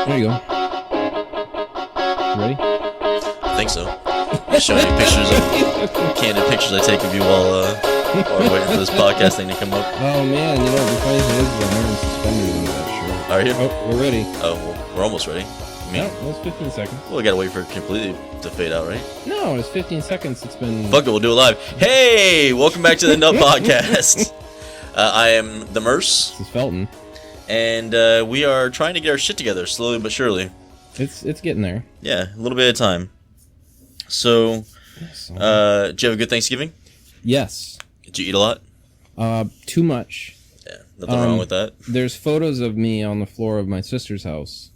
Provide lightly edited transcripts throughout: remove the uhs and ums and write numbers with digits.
There you go. Ready? I think so. Just showing you pictures of candid pictures I take of you while waiting for this podcast thing to come up. Oh man, you know the funny thing is I'm wearing suspenders in that shirt. Are you? Oh, we're ready. Oh, well, we're almost ready. I mean, No, that's 15 seconds. well, we gotta wait for it completely to fade out, right? No, it's 15 seconds. It's been. Fuck it, we'll do it live. Hey, welcome back to the Nut Podcast. I am the Merce, This is Felton. and we are trying to get our shit together slowly but surely. It's getting there. Yeah, a little bit at a time. So, did you have a good Thanksgiving? Yes. Did you eat a lot? Too much. Yeah, nothing wrong with that. There's photos of me on the floor of my sister's house.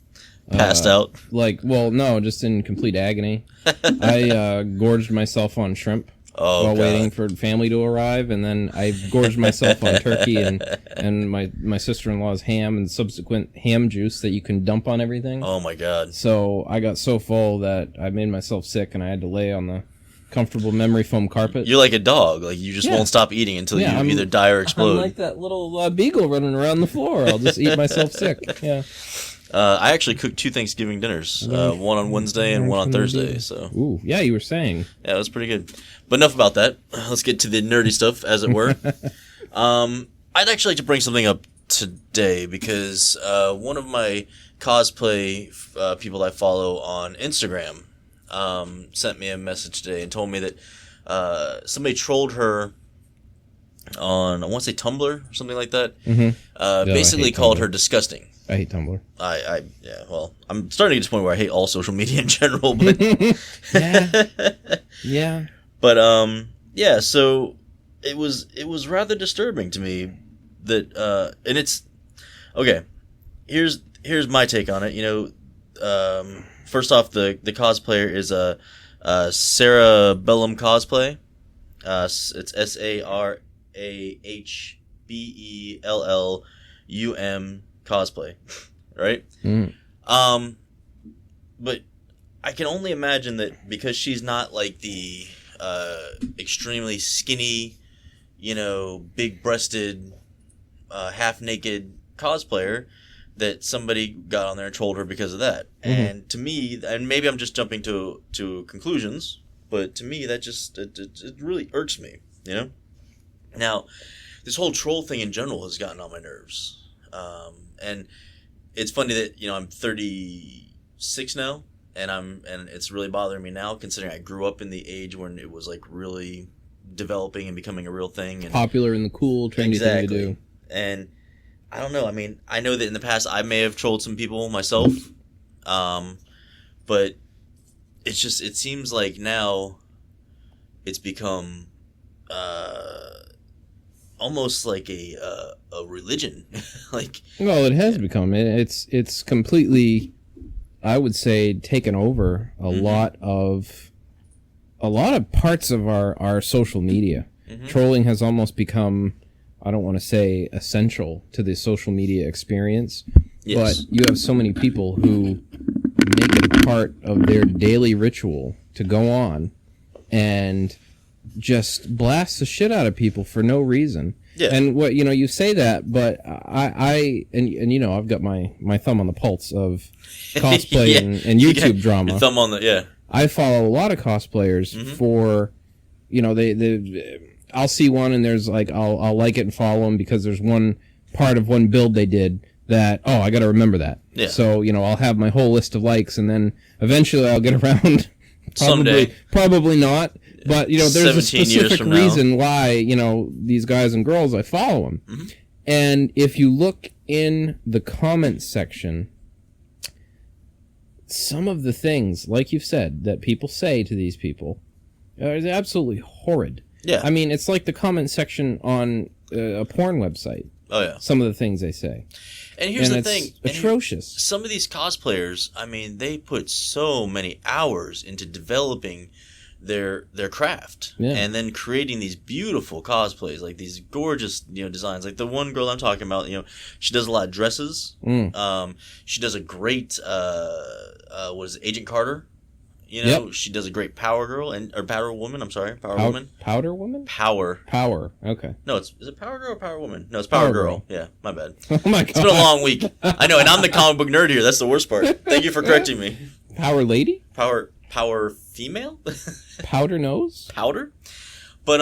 Passed out. No, just in complete agony. I gorged myself on shrimp while waiting for family to arrive, and then I gorged myself on turkey and my sister-in-law's ham and subsequent ham juice that you can dump on everything. Oh my god. So I got so full that I made myself sick, and I had to lay on the comfortable memory foam carpet. You're like a dog. Like, you just won't stop eating until you either die or explode. I'm like that little beagle running around the floor. I'll just eat myself sick. Yeah. I actually cooked 2 Thanksgiving dinners, one on Wednesday and one on Thursday. So, ooh, yeah, you were saying. Yeah, it was pretty good. But enough about that. Let's get to the nerdy stuff, as it were. I'd actually like to bring something up today because one of my cosplay people I follow on Instagram sent me a message today and told me that somebody trolled her on, I want to say Tumblr or something like that. Mm-hmm. Basically called her disgusting. I hate Tumblr. Yeah, well, I'm starting to get to the point where I hate all social media in general, but yeah. But yeah, so it was rather disturbing to me that and it's okay. Here's my take on it. You know, first off, the cosplayer is a Sarabellum cosplay. It's SARAHBELLUM cosplay, right? But I can only imagine that because she's not like the extremely skinny, you know, big-breasted, half-naked cosplayer, that somebody got on there and trolled her because of that. And to me, and maybe I'm just jumping to conclusions, but to me that just it really irks me, you know. Now, this whole troll thing in general has gotten on my nerves. And it's funny that, you know, I'm 36 now, and it's really bothering me now, considering I grew up in the age when it was like really developing and becoming a real thing, and popular and the cool, trendy thing to do. And I don't know. I mean, I know that in the past I may have trolled some people myself, but it seems like now it's become almost like a religion. Like, well, it has become. It's completely, I would say, taken over a lot of parts of our social media. Trolling has almost become, I don't want to say essential to the social media experience, but you have so many people who make it a part of their daily ritual to go on and just blast the shit out of people for no reason. Yeah. And what, you know, you say that, but I you know, I've got my thumb on the pulse of cosplay and YouTube drama. Your thumb on the I follow a lot of cosplayers for, you know, I'll see one and there's like I'll like it and follow them because there's one part of one build they did that, I got to remember that. Yeah. So, you know, I'll have my whole list of likes, and then eventually I'll get around. Probably not. But, you know, there's a specific reason why, you know, these guys and girls, I follow them. And if you look in the comments section, some of the things, like you've said, that people say to these people are absolutely horrid. Yeah. I mean, it's like the comment section on a porn website. Oh, yeah. Some of the things they say. And here's the thing. Atrocious. Some of these cosplayers, I mean, they put so many hours into developing their craft, and then creating these beautiful cosplays, like these gorgeous, you know, designs. Like the one girl I'm talking about, you know, she does a lot of dresses. She does a great Agent Carter, You know, Yep. she does a great Power Girl or Power Woman. I'm sorry, Power Woman. Powder Woman? Power. Okay. No, is it Power Girl or Power Woman? No, it's Power Girl. Yeah, my bad. Oh my god. It's been a long week. I know, and I'm the comic book nerd here. That's the worst part. Thank you for correcting me. Power Lady? Power female? Powder Nose? Powder? But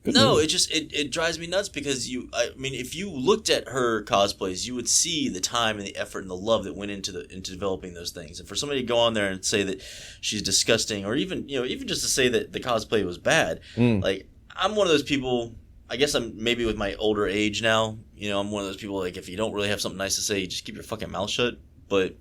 Good no, movie. it just it drives me nuts because I mean, if you looked at her cosplays, you would see the time and the effort and the love that went into developing those things. And for somebody to go on there and say that she's disgusting, or even just to say that the cosplay was bad, like, I'm one of those people. I guess I'm maybe with my older age now. You know, I'm one of those people, like, if you don't really have something nice to say, you just keep your fucking mouth shut. But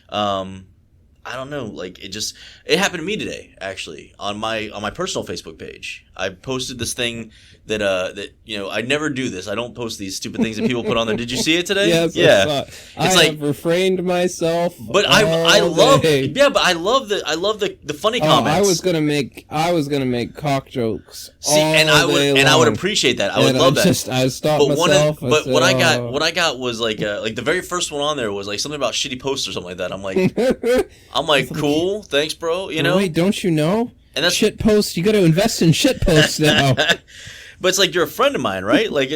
I don't know, like, it happened to me today, actually, on my personal Facebook page. I posted this thing that I never do this. I don't post these stupid things that people put on there. Did you see it today? Yes, yeah. I have refrained myself. But I love the funny comments. I was gonna make cock jokes. See, and I would appreciate that. I would love that. I stopped myself. What I got was like the very first one on there was like something about shitty posts or something like that. I'm like, cool, thanks, bro. You know, wait, don't you know? And that's shit posts. You got to invest in shit posts now. But it's like, you're a friend of mine, right? Like,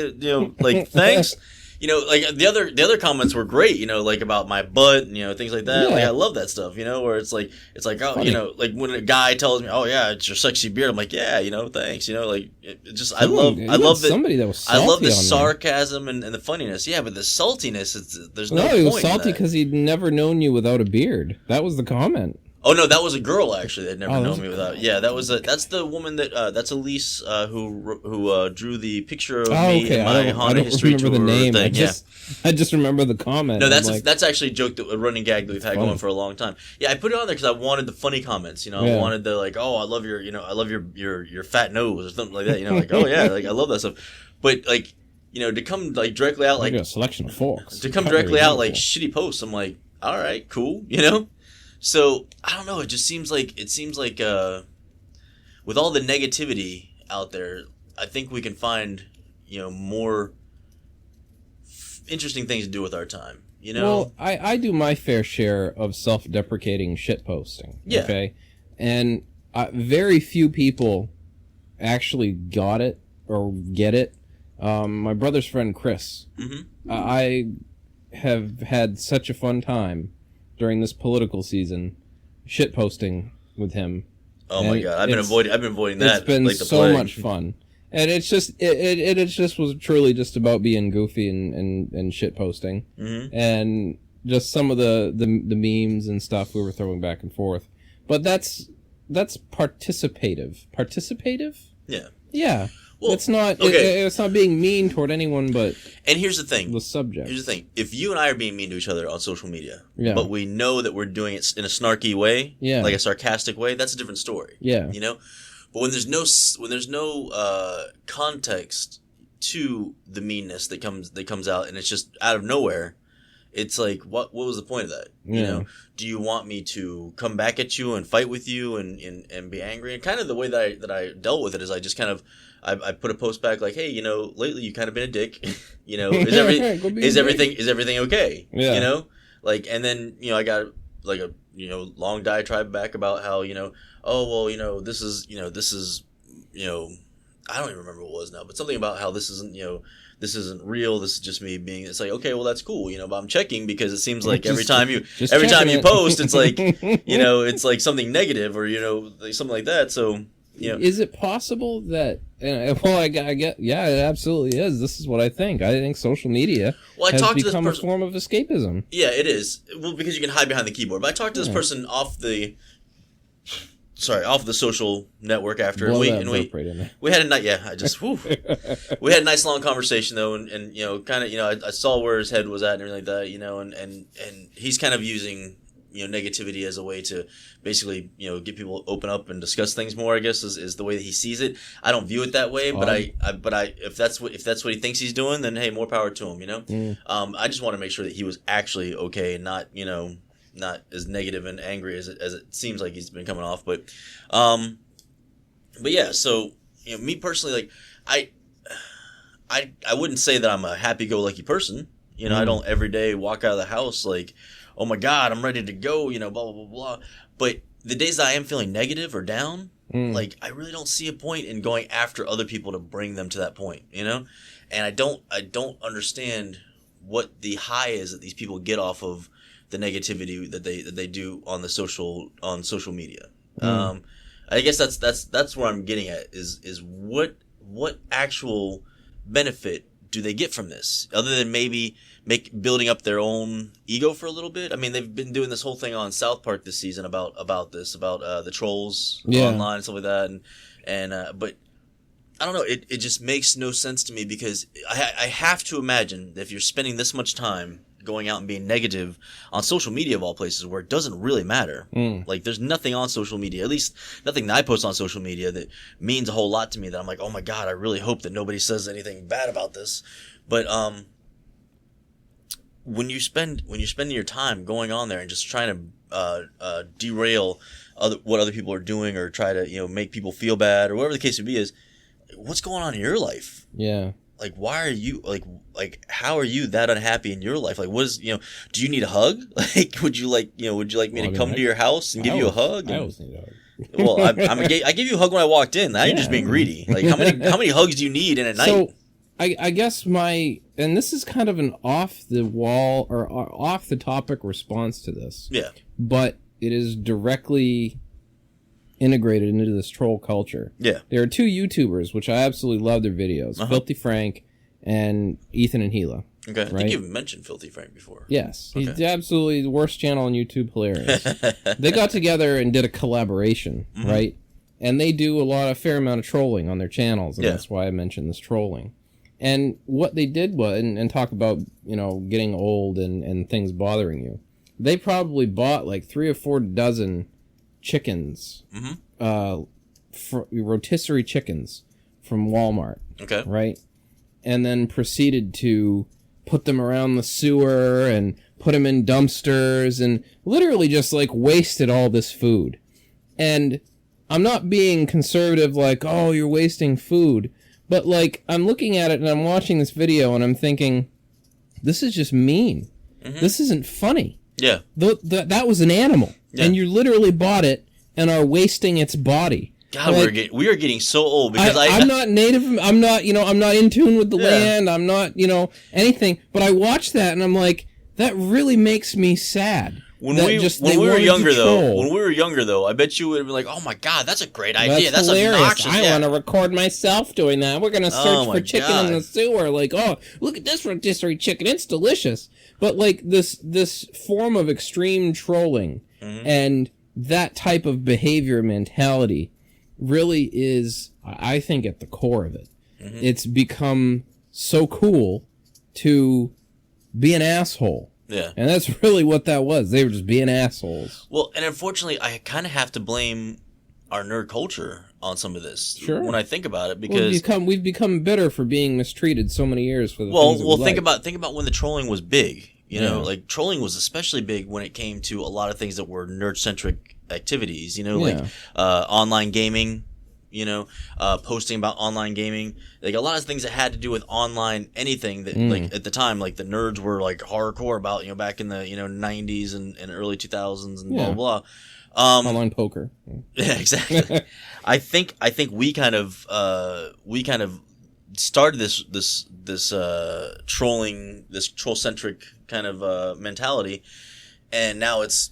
like, thanks. You know, like, the other comments were great, you know, like, about my butt and, things like that. Yeah. Like, I love that stuff, where it's like, oh, funny. like, when a guy tells me, oh, yeah, it's your sexy beard, I'm like, yeah, thanks, like, it just, I You love that. somebody that was I love salty the on there. sarcasm and the funniness. Yeah, but the saltiness, there's no point he was in salty that. because he'd never known you without a beard. That was the comment. Oh no, that was a girl actually that never Oh, known me without. Yeah, that's the woman that's Elise who drew the picture of me in my Honda History Tour remember the name. thing. I just remember the comment. No, I'm that's actually a joke, a running gag that we've had Funny. going for a long time. Yeah, I put it on there because I wanted the funny comments. I Yeah. wanted the like, oh, I love your fat nose or something like that. Like, oh yeah, like I love that stuff. But like, to come like directly out like a selection of forks. to come directly out like shitty posts, I'm like, all right, cool, So I don't know. It just seems like with all the negativity out there, I think we can find more interesting things to do with our time. Well, I do my fair share of self-deprecating shit posting. Yeah. Okay, and very few people actually got it or get it. My brother's friend Chris. Mm-hmm. I have had such a fun time during this political season, shit posting with him. Oh my god, I've been avoiding that. It's been like the so plague. much fun, and it's just it just was truly just about being goofy and shit posting, and just some of the memes and stuff we were throwing back and forth. But that's participative. Participative? Yeah. Yeah. Well, it's not. okay. It's not being mean toward anyone, but And here's the thing. the subject. Here's the thing. If you and I are being mean to each other on social media, Yeah. but we know that we're doing it in a snarky way, Yeah. like a sarcastic way, that's a different story. Yeah. But when there's no context to the meanness that comes out, and it's just out of nowhere, it's like, what was the point of that? Yeah. Do you want me to come back at you and fight with you and be angry? And kind of the way that I dealt with it is I just kind of I put a post back like, hey, lately you kind of been a dick. Is everything okay? Yeah. Like, and then I got like a long diatribe back about how oh well this is I don't even remember what it was now, but something about how this isn't real. This is just me being. It's like, okay, well that's cool, but I'm checking because it seems like every time you post, it's like it's like something negative or like something like that. So Is it possible that? Well, I get. Yeah, it absolutely is. This is what I think. I think social media has become a form of escapism. Yeah, it is. Well, because you can hide behind the keyboard. But I talked to this person off the social network after, and we had a night. Yeah, I just we had a nice long conversation though, and kind of I saw where his head was at and everything like that, and he's kind of using negativity as a way to basically get people to open up and discuss things more, I guess is the way that he sees it. I don't view it that way, but I if that's what he thinks he's doing, then hey, more power to him. I just want to make sure that he was actually okay and not not as negative and angry as it seems like he's been coming off, but yeah. So me personally, like I wouldn't say that I'm a happy-go-lucky person. I don't every day walk out of the house like, oh my god, I'm ready to go. Blah blah blah blah. But the days that I am feeling negative or down, like I really don't see a point in going after other people to bring them to that point, you know? And I don't understand what the high is that these people get off of the negativity that they do on social media. I guess that's where I'm getting at is what actual benefit do they get from this other than maybe building up their own ego for a little bit? I mean, they've been doing this whole thing on South Park this season about the trolls online and stuff like that, and but I don't know. It just makes no sense to me because I have to imagine that if you're spending this much time going out and being negative on social media of all places where it doesn't really matter. Like there's nothing on social media, at least nothing that I post on social media that means a whole lot to me that I'm like, oh my God, I really hope that nobody says anything bad about this. But when you're spending your time going on there and just trying to derail what other people are doing or try to make people feel bad or whatever the case may be, is what's going on in your life? Yeah. Like, why are you like how are you that unhappy in your life? Like, what is do you need a hug? Like, would you like me to come to your house and give you a hug? I always need a hug. Well, I gave you a hug when I walked in. Now you're just being greedy. Like, how many hugs do you need in a night? So, I guess and this is kind of an off the wall or off the topic response to this. Yeah. But it is directly integrated into this troll culture. Yeah. There are two YouTubers, which I absolutely love their videos, Filthy Frank and Ethan and Gila. Okay. I right? think you've mentioned Filthy Frank before. Yes. Okay. He's absolutely the worst channel on YouTube, hilarious. They got together and did a collaboration, right? And they do a fair amount of trolling on their channels, and that's why I mentioned this trolling. And what they did was, and talk about, getting old and things bothering you. They probably bought like 3 or 4 dozen chickens, rotisserie chickens from Walmart. Okay. Right? And then proceeded to put them around the sewer and put them in dumpsters and literally just like wasted all this food. And I'm not being conservative like, oh, you're wasting food. But like, I'm looking at it and I'm watching this video and I'm thinking, this is just mean. This isn't funny. Yeah. That was an animal. Yeah. And you literally bought it and are wasting its body. God, like, we are getting so old because I'm not native. I'm not in tune with the land. I'm not, anything. But I watched that and I'm like, that really makes me sad. When we were younger, though, I bet you would have been like, "Oh my God, that's a great idea. That's hilarious. Obnoxious. I want to record myself doing that. We're gonna search for chicken in the sewer. Like, oh, look at this rotisserie chicken. It's delicious." But like this form of extreme trolling and that type of behavior mentality really is, I think, at the core of it. It's become so cool to be an asshole. Yeah. And that's really what that was. They were just being assholes. Well, and unfortunately, I kind of have to blame our nerd culture on some of this. Sure. When I think about it, because we've become bitter for being mistreated so many years for the think about when the trolling was big. Like trolling was especially big when it came to a lot of things that were nerd-centric activities. Like online gaming. Posting about online gaming, like a lot of things that had to do with online anything that like at the time, like the nerds were like hardcore about, back in the, 90s and early 2000s and blah, blah, blah. Online poker. Yeah, exactly. I think we kind of started this trolling, this troll-centric kind of, mentality. And now it's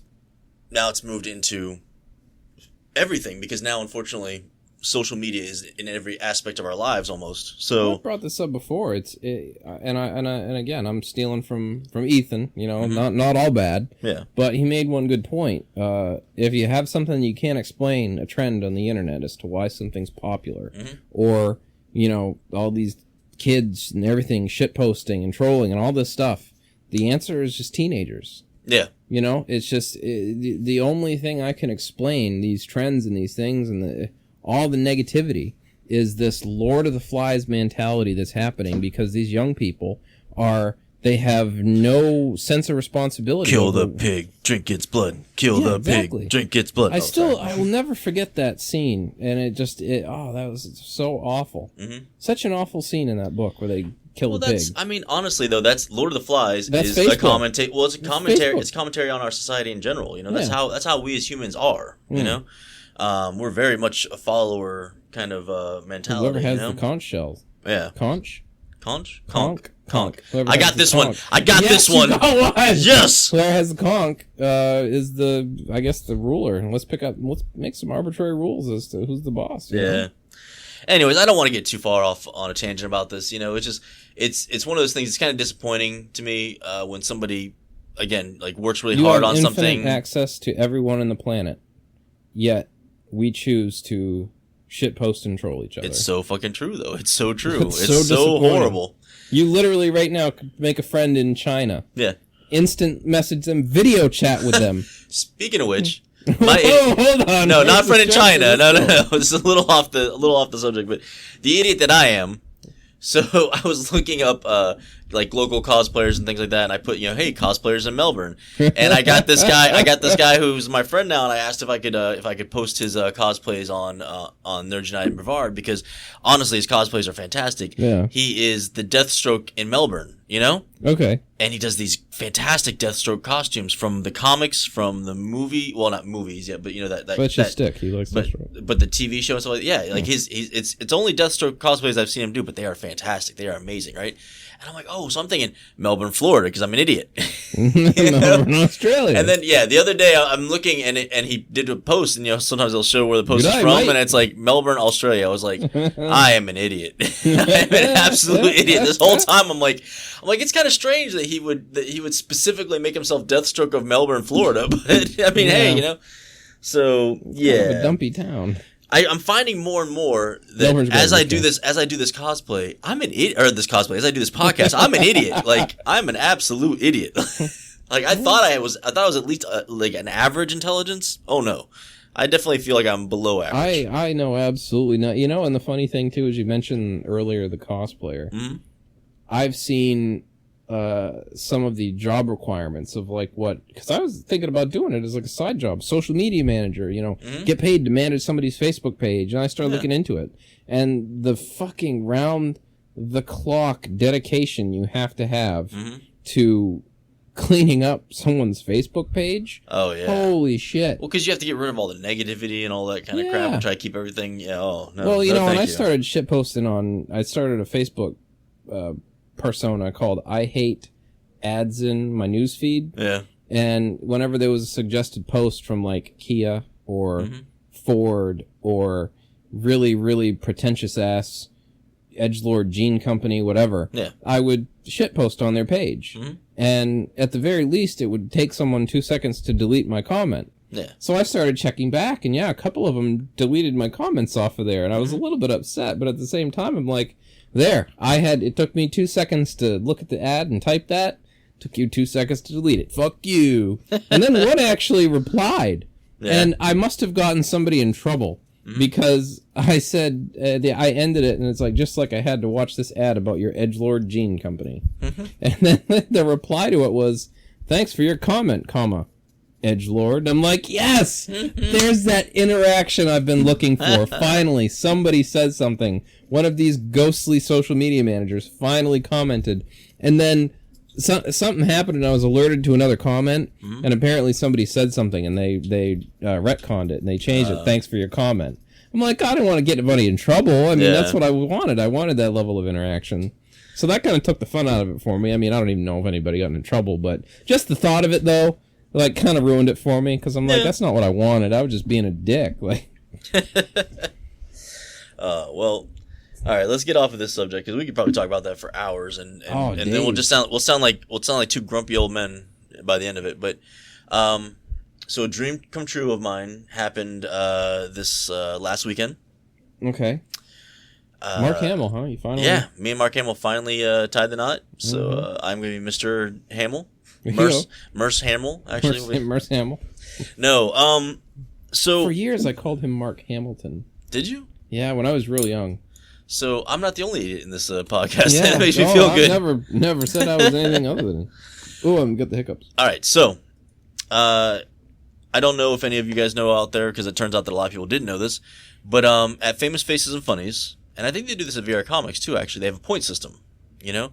moved into everything because now, unfortunately, social media is in every aspect of our lives almost. So I brought this up before. And again, I'm stealing from Ethan. Not all bad. Yeah. But he made one good point. If you have something you can't explain, a trend on the internet as to why something's popular, or all these kids and everything shit posting and trolling and all this stuff, the answer is just teenagers. Yeah. It's just the only thing I can explain these trends and these things and all the negativity is this Lord of the Flies mentality that's happening because these young people they have no sense of responsibility. Kill the pig, drink its blood. Kill the pig, drink its blood. I will never forget that scene, and that was so awful. Such an awful scene in that book where they kill a pig. I mean, honestly though, that's Lord of the Flies That's is Facebook. a commentary. Well, it's a commentary. Facebook. It's commentary on our society in general. You know, Yeah. that's how we as humans are. You know, we're very much a follower kind of mentality. Whoever has you know? the conch shell. Yeah. Conch? Conch? Conch. Whoever I has got the this conch. one. I got Yes, this one. you got one. Yes. Whoever has the conch is the, I guess, the ruler. Let's make some arbitrary rules as to who's the boss. you Yeah. know? Anyways, I don't want to get too far off on a tangent about this. You know, it's just it's one of those things. It's kind of disappointing to me when somebody, again, like works really You hard have on infinite something. access to everyone on the planet, yet we choose to shitpost and troll each other. It's so fucking true, though. It's so true. It's It's so so disappointing. horrible. You literally right now could make a friend in China. Yeah. Instant message them, video chat with them. Speaking of which, Oh, hold on. no, not Where's friend in the China. structure? No. It's a little off the subject, but the idiot that I am. So I was looking up like local cosplayers and things like that, and I put, hey, cosplayers in Melbourne, and I got this guy who's my friend now, and I asked if I could post his cosplays on Nerds United Brevard, because honestly his cosplays are fantastic. Yeah. He is the Deathstroke in Melbourne, Okay. and he does these fantastic Deathstroke costumes from the comics, from the movie, well, not movies yet, but that That's that, his stick. He likes but Deathstroke. but the TV show and stuff like that, yeah, like it's only Deathstroke cosplays I've seen him do, but they are fantastic. They are amazing, right? And I'm like, so I'm thinking Melbourne, Florida, because I'm an idiot. Melbourne, Australia. And then the other day I'm looking and he did a post, and sometimes they'll show where the post is Good from, eye, mate. and it's like Melbourne, Australia. I was like, I am an idiot. I'm an absolute idiot. This whole time I'm like, it's kind of strange that he would specifically make himself Deathstroke of Melbourne, Florida. But I mean, hey, so yeah, Kind of a dumpy town. I'm finding more and more that Melbourne's as I better, do okay. this cosplay, I'm an idiot. Or this cosplay, as I do this podcast, I'm an idiot. Like, I'm an absolute idiot. Like, I thought I was at least like an average intelligence. Oh no, I definitely feel like I'm below average. I know absolutely not. And the funny thing too is you mentioned earlier the cosplayer. Mm-hmm. I've seen some of the job requirements of like what, because I was thinking about doing it as like a side job, social media manager, get paid to manage somebody's Facebook page, and I started looking into it, and the fucking round the clock dedication you have to have to cleaning up someone's Facebook page. Oh yeah. Holy shit. Well, because you have to get rid of all the negativity and all that kind of crap, and try to keep everything. Yeah. Oh no. Well, no, when thank I you. started shitposting I started a Facebook persona called I Hate Ads in my newsfeed. Yeah. And whenever there was a suggested post from like Kia or Ford or really, really pretentious ass edgelord jean company, whatever, I would shitpost on their page. And at the very least, it would take someone 2 seconds to delete my comment. Yeah. So I started checking back, and a couple of them deleted my comments off of there, and I was a little bit upset, but at the same time, I'm like, it took me 2 seconds to look at the ad and type that. Took you 2 seconds to delete it. Fuck you. And then one actually replied. Yeah. And I must have gotten somebody in trouble because I said, I ended it, and it's like, just like I had to watch this ad about your edgelord jean company. And then the reply to it was, thanks for your comment, edgelord. I'm like, yes! There's that interaction I've been looking for. Finally, somebody said something. One of these ghostly social media managers finally commented. And then something happened, and I was alerted to another comment, and apparently somebody said something, and they retconned it, and they changed it. Thanks for your comment. I'm like, I didn't want to get anybody in trouble. I mean, that's what I wanted. I wanted that level of interaction. So that kind of took the fun out of it for me. I mean, I don't even know if anybody got in trouble, but just the thought of it, though, like, kind of ruined it for me, because I'm like, that's not what I wanted. I was just being a dick. Like, well, all right, let's get off of this subject, because we could probably talk about that for hours, and then we'll days. sound like two grumpy old men by the end of it. But so a dream come true of mine happened this last weekend. okay. Mark Hamill, huh? You finally... Yeah, me and Mark Hamill finally tied the knot. So I'm going to be Mr. Hamill. Merce Hamill, actually. Merce Hamill. No, so... For years, I called him Mark Hamilton. Did you? Yeah, when I was real young. So I'm not the only idiot in this podcast. Yeah. That makes me feel good. I've never said I was anything other than... Ooh, I'm got the hiccups. All right, so I don't know if any of you guys know out there, because it turns out that a lot of people didn't know this, but at Famous Faces and Funnies, and I think they do this at VR Comics too, actually, they have a point system. you know?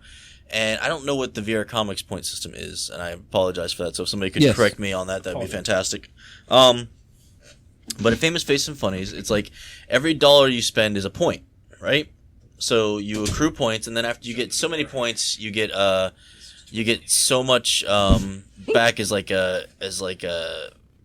And I don't know what the VR Comics point system is, and I apologize for that. So if somebody could Yes. correct me on that, that'd be fantastic. But at Famous Face and Funnies, it's like every dollar you spend is a point, right? So you accrue points, and then after you get so many points, you get so much back as like a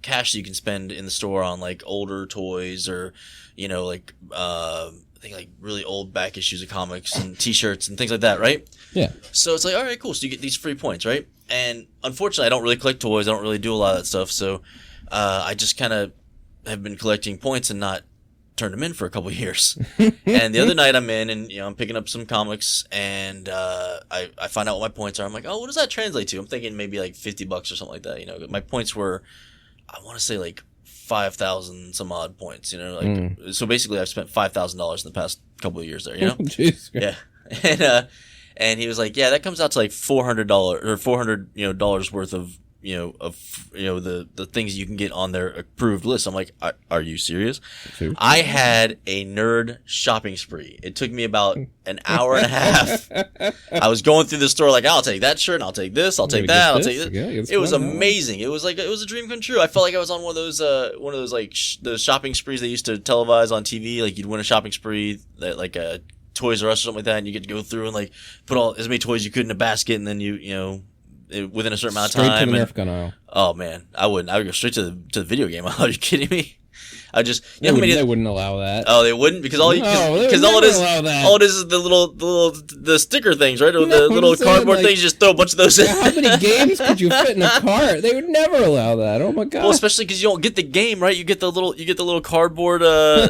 cash that you can spend in the store on like older toys or like I think like really old back issues of comics and T-shirts and things like that, right? Yeah. So it's like, all right, cool. So you get these free points, right? And unfortunately, I don't really collect toys. I don't really do a lot of that stuff. So I just kind of have been collecting points and not turned them in for a couple of years. And the other night I'm in and I'm picking up some comics and I find out what my points are. I'm like, oh, what does that translate to? I'm thinking maybe like $50 or something like that. My points were, I want to say like 5,000 some odd points. So basically I've spent $5,000 in the past couple of years there. Jeez. Yeah. And he was like, yeah, that comes out to like $400 or $400 dollars worth of the things you can get on their approved list. I'm like, are you serious? True. I had a nerd shopping spree. It took me about an hour and a half. I was going through the store like, I'll take that shirt, and I'll take this, I'll take that, I'll take this. Yeah, it was amazing. It was a dream come true. I felt like I was on one of those like those shopping sprees they used to televise on TV. Like you'd win a shopping spree that like a Toys R Us or something like that, and you get to go through and like put all as many toys you could in a basket, and then within a certain amount of time. Straight to the Nerf gun aisle. Oh man, I wouldn't. I would go straight to the video game aisle. Are you kidding me? I just They wouldn't allow that. Oh, they wouldn't because all allow that. all it is the sticker things, right? Or the little cardboard things. You just throw a bunch of those in. How many games could you fit in a cart? They would never allow that. Oh my god. Well, especially because you don't get the game, right? You get the little cardboard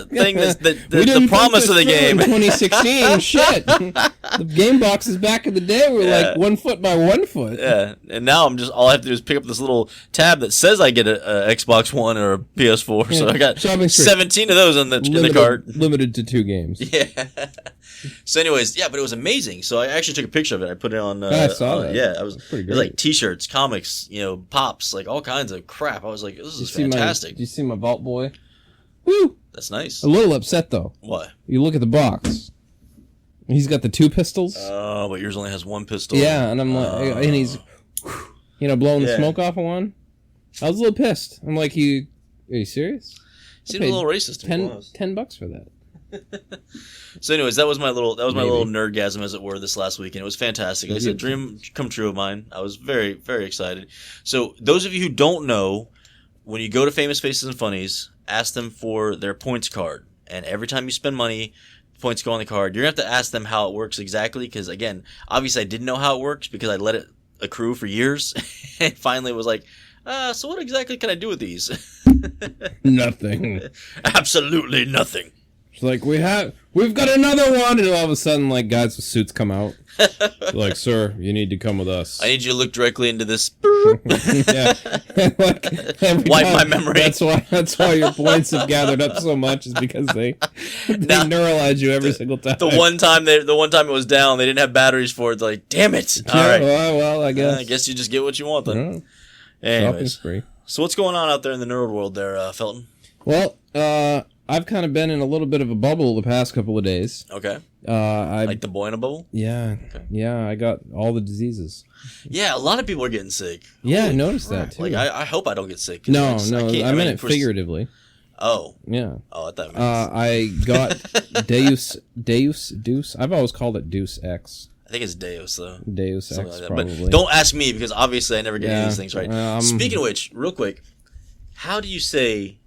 thing that's the promise of the game. In 2016, shit. The game boxes back in the day were like 1 foot by 1 foot. Yeah, and now all I have to do is pick up this little tab that says I get a Xbox One or a PS4. So I got 17 of those in the cart. Limited to 2 games. Yeah. So anyways, but it was amazing. So I actually took a picture of it. I put it on. I saw that. Yeah, pretty it great. was like T-shirts, comics, pops, like all kinds of crap. I was like, this is fantastic. Do you see my Vault Boy? Woo! That's nice. A little upset though. What? You look at the box. He's got the 2 pistols. Oh, but yours only has 1 pistol. Yeah, and I'm like, and he's, blowing the smoke off of one. I was a little pissed. I'm like, are you serious? Seemed a little racist to me. $10 for that. So anyways, that was my little nerdgasm, as it were, this last week, and it was fantastic. Like I said, dream come true of mine. I was very, very excited. So those of you who don't know, when you go to Famous Faces and Funnies, ask them for their points card, and every time you spend money, points go on the card. You're gonna have to ask them how it works exactly, because again, obviously I didn't know how it works because I let it accrue for years, and finally it was like, so what exactly can I do with these? Nothing. Absolutely nothing. It's like we've got another one, and all of a sudden, like guys with suits come out. Like, sir, you need to come with us. I need you to look directly into this. Yeah, like wipe my memory. That's why your points have gathered up so much is because they neuralize you every single time. The one time it was down, they didn't have batteries for it. They're like, damn it! All right, well, I guess. I guess you just get what you want then. Anyways, so what's going on out there in the nerd world there, Felton? Well, I've kind of been in a little bit of a bubble the past couple of days. Okay. Like the boy in a bubble? Yeah. Okay. Yeah, I got all the diseases. Yeah, a lot of people are getting sick. Yeah, I noticed that too. Like, I hope I don't get sick. No, I meant it figuratively. Oh. Yeah. Oh, I thought I got Deus. I've always called it Deus Ex. I think it's Deus, though. Deus Ex, like probably. But don't ask me, because obviously I never get any of these things right. Speaking of which, real quick, how do you say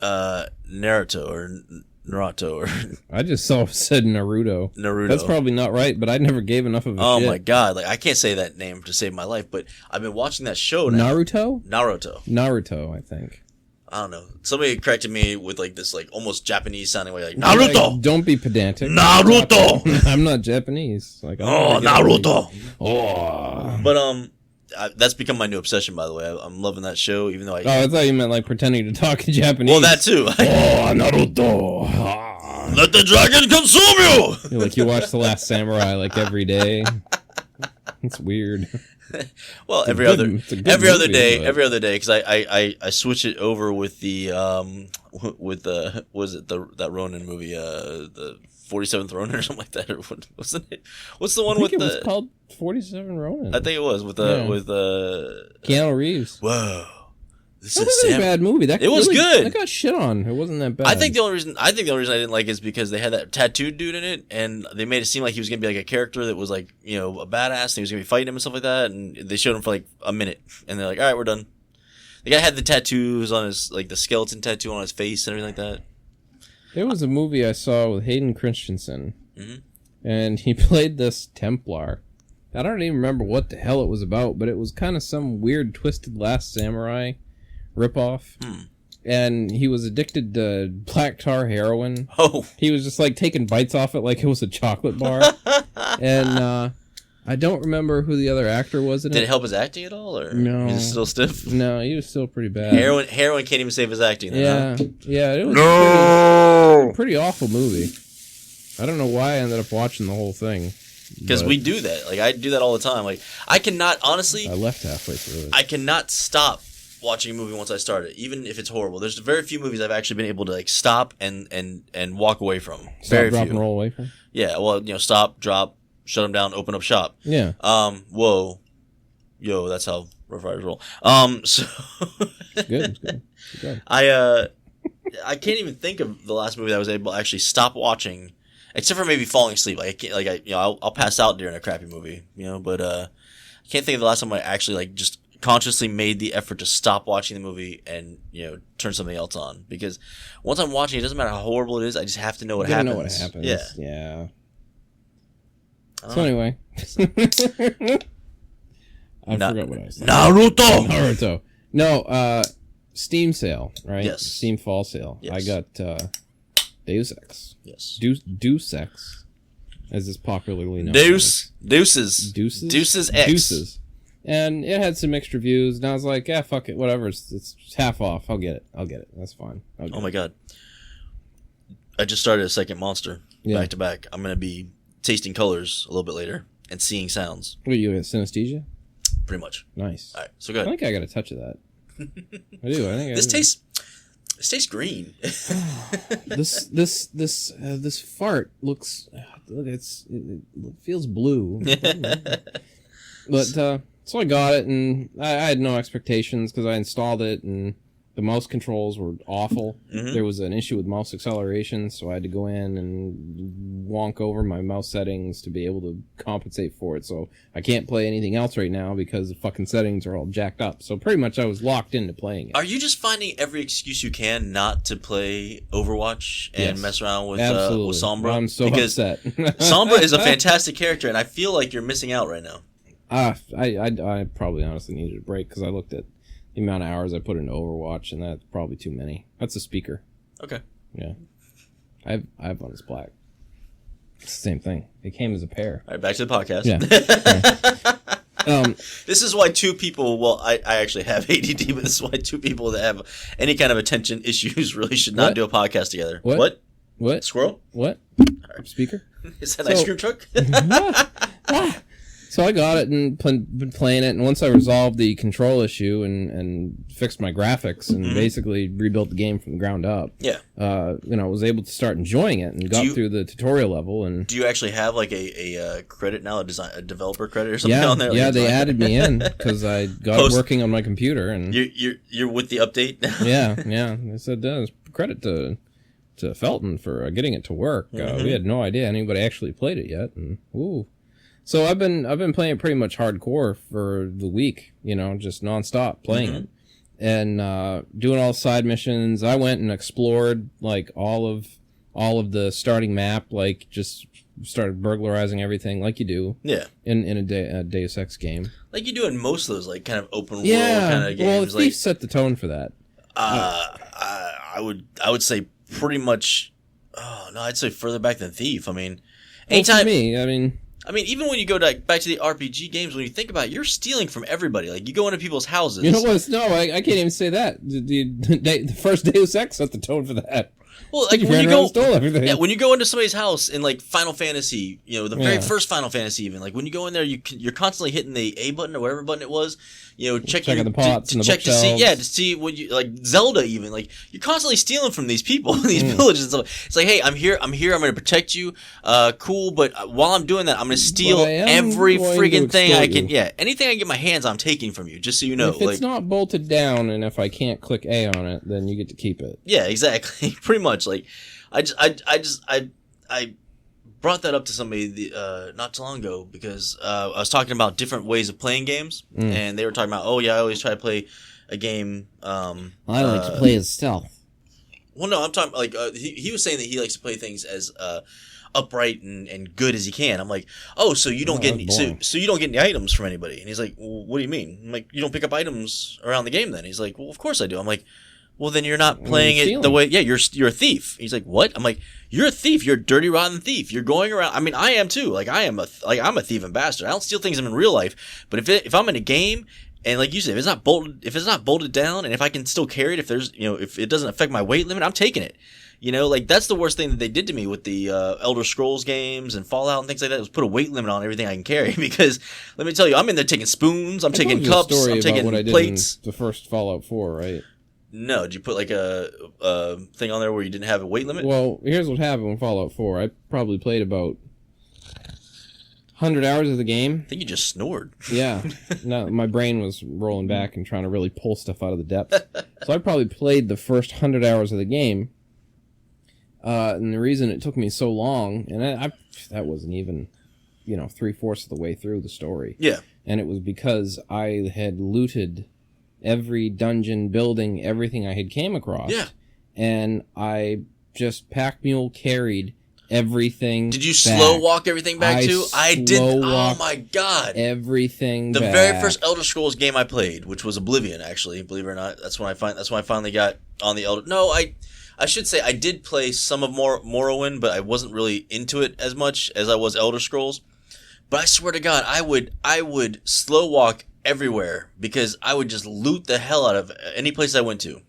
Naruto or Naruto or I just said Naruto. That's probably not right, but I never gave enough of a shit. Oh my god, like I can't say that name to save my life, but I've been watching that show now. Naruto, I think. I don't know. Somebody corrected me with like this like almost Japanese sounding way, like Naruto. Like, don't be pedantic. Naruto. I'm not Japanese. Like Naruto. Oh. But that's become my new obsession, by the way. I'm loving that show, even though I thought you meant like pretending to talk in Japanese. Well, that too. Naruto. Let the dragon consume you. You watch The Last Samurai like every day. It's weird. Well, It's a every good- other it's a good every other movie, day, but- every other day, because I switch it over with the with the was it that Ronin movie, the 47th Ronin or something like that, or what wasn't it? What's the one I with think it was the? called 47 Ronin. I think it was with Yeah. Keanu Reeves. Whoa, this That is wasn't a Sam. bad movie. That It was really, good. That got shit on. It wasn't that bad. I think the only reason I didn't like it is because they had that tattooed dude in it, and they made it seem like he was gonna be like a character that was like, you know, a badass, and he was gonna be fighting him and stuff like that. And they showed him for like a minute, and they're like, "All right, we're done." The guy had the tattoos on his, like the skeleton tattoo on his face and everything like that. There was a movie I saw with Hayden Christensen, Mhm. and he played this Templar. I don't even remember what the hell it was about, but it was kind of some weird, twisted Last Samurai ripoff. And he was addicted to black tar heroin. Oh, He was just like taking bites off it like it was a chocolate bar. And I don't remember who the other actor was in did it it. help his acting at all, or No. he's still stiff? No, he was still pretty bad. Heroin can't even save his acting. Then, huh? Yeah, it was a pretty awful movie. I don't know why I ended up watching the whole thing. Because but we do that. Like I do that all the time. Like I cannot honestly. I left halfway through it. I cannot stop watching a movie once I start it, even if it's horrible. There's very few movies I've actually been able to like stop and walk away from. Stop, Very drop, few. and roll away from. Yeah, well, you know, stop, drop, shut them down, open up shop. Yeah. Whoa, yo, that's how Rough Riders roll. So It's good. It's good. It's good. I can't even think of the last movie that I was able to actually stop watching, except for maybe falling asleep. Like I can't, like I, you know, I'll pass out during a crappy movie, you know. But I can't think of the last time I actually like just consciously made the effort to stop watching the movie and, you know, turn something else on. Because once I'm watching, it doesn't matter how horrible it is. I just have to know what You gotta happens. know what happens. Yeah. Yeah. I don't So know. anyway, I Na- forgot what I was saying. Naruto. Naruto. No, Steam sale, right? Yes. Steam fall sale. Yes. I got Deus Ex. Yes. Deus Ex, as it's popularly known. Deuces. Deuces. Deuces X. Deuces. And it had some mixed reviews, and I was like, yeah, fuck it, whatever. It's half off. I'll get it. That's fine. I'll get Oh my god. I just started a second monster Yeah. back to back. I'm gonna be tasting colors a little bit later and seeing sounds. What, you got synesthesia? Pretty much. Nice. All right. So go I ahead. think I got a touch of that. I do. I think This tastes green. this fart looks. Look, it feels blue. But so I got it, and I had no expectations because I installed it, and the mouse controls were awful. Mhm. There was an issue with mouse acceleration, so I had to go in and wonk over my mouse settings to be able to compensate for it. So I can't play anything else right now because the fucking settings are all jacked up. So pretty much I was locked into playing it. Are you just finding every excuse you can not to play Overwatch and Yes. mess around with Absolutely. Sombra? I'm so because upset. Sombra is a fantastic character, and I feel like you're missing out right now. I probably honestly needed a break because I looked at the amount of hours I put into Overwatch, and that's probably too many. That's a speaker. Okay. Yeah. I have one that's black. It's the same thing. It came as a pair. All right, back to the podcast. Yeah. This is why two people, well, I actually have ADD, but this is why two people that have any kind of attention issues really should not What? do a podcast together. What? What? Squirrel? What? Speaker? Is that an ice So- cream truck? Ah. So I got it and been playing it, and once I resolved the control issue and fixed my graphics and basically rebuilt the game from the ground up, Yeah. was able to start enjoying it and got through the tutorial level. And Do you actually have like a credit now, a developer credit or something on there? Like yeah, a they design- added me in because I got Post- it working on my computer, and You're with the update now. yeah. They said credit to Felton for getting it to work. We had no idea anybody actually played it yet, and ooh. So I've been playing it pretty much hardcore for the week, just nonstop playing it, and doing all the side missions. I went and explored like all of the starting map, like just started burglarizing everything like you do Yeah. in a Deus Ex game. Like you do in most of those like kind of open world Yeah, kind of well, games. Thief set the tone for that. I would say pretty much. Oh no, I'd say further back than Thief. I mean, Well, for anytime. me, I mean, even when you go back to the RPG games, when you think about it, you're stealing from everybody. Like you go into people's houses. you know what? No, I can't even say that. The first Deus Ex set the tone for that. Well, like He when ran you around go, and stole everything. yeah, when you go into somebody's house in like Final Fantasy, the very Yeah. first Final Fantasy, even like when you go in there, you're constantly hitting the A button or whatever button it was, checking the pots to and the check to see, bookshelves. to see what you like Zelda even like you're constantly stealing from these people in these villages. So it's like, hey, I'm here, I'm going to protect you, cool, but while I'm doing that, I'm going to steal But I am every going friggin' to thing I extort can. you. Yeah, anything I can get my hands on, I'm taking from you, just so you know. If it's not bolted down, and if I can't click A on it, then you get to keep it. Yeah, exactly. Pretty much. Like, I brought that up to somebody not too long ago because I was talking about different ways of playing games, and they were talking about, oh yeah, I always try to play a game. I like to play as stealth. Well, no, I'm talking like he was saying that he likes to play things as upright and good as he can. I'm like, oh, so you don't get any, so you don't get any items from anybody? And he's like, well, what do you mean? I'm like, you don't pick up items around the game then? He's like, well, of course I do. I'm like, well, then you're not playing it the way. Yeah, you're a thief. He's like, what? I'm like, you're a thief. You're a dirty, rotten thief. You're going around. I mean, I am too. Like, I'm a thief and bastard. I don't steal things in real life, but if I'm in a game. And like you said, if it's not bolted down, and if I can still carry it, if there's, if it doesn't affect my weight limit, I'm taking it. Like that's the worst thing that they did to me with the Elder Scrolls games and Fallout and things like that, was put a weight limit on everything I can carry. Because let me tell you, I'm in there taking spoons, I'm taking cups, I'm taking what I did plates. In the first Fallout 4, right? No, did you put like a thing on there where you didn't have a weight limit? Well, here's what happened with Fallout 4. I probably played about 100 hours of the game. I think you just snored. Yeah. No, my brain was rolling back and trying to really pull stuff out of the depths. So I probably played the first 100 hours of the game. And the reason it took me so long, and that wasn't even, 3/4 of the way through the story. Yeah. And it was because I had looted every dungeon, building, everything I had came across. Yeah. And I just pack mule carried everything. Did you back. slow walk everything back too? I did. Oh walked my god! Everything. The back. very first Elder Scrolls game I played, which was Oblivion, actually, believe it or not, that's when I finally got on the Elder. No, I should say I did play some of Morrowind, but I wasn't really into it as much as I was Elder Scrolls. But I swear to God, I would slow walk everywhere because I would just loot the hell out of any place I went to.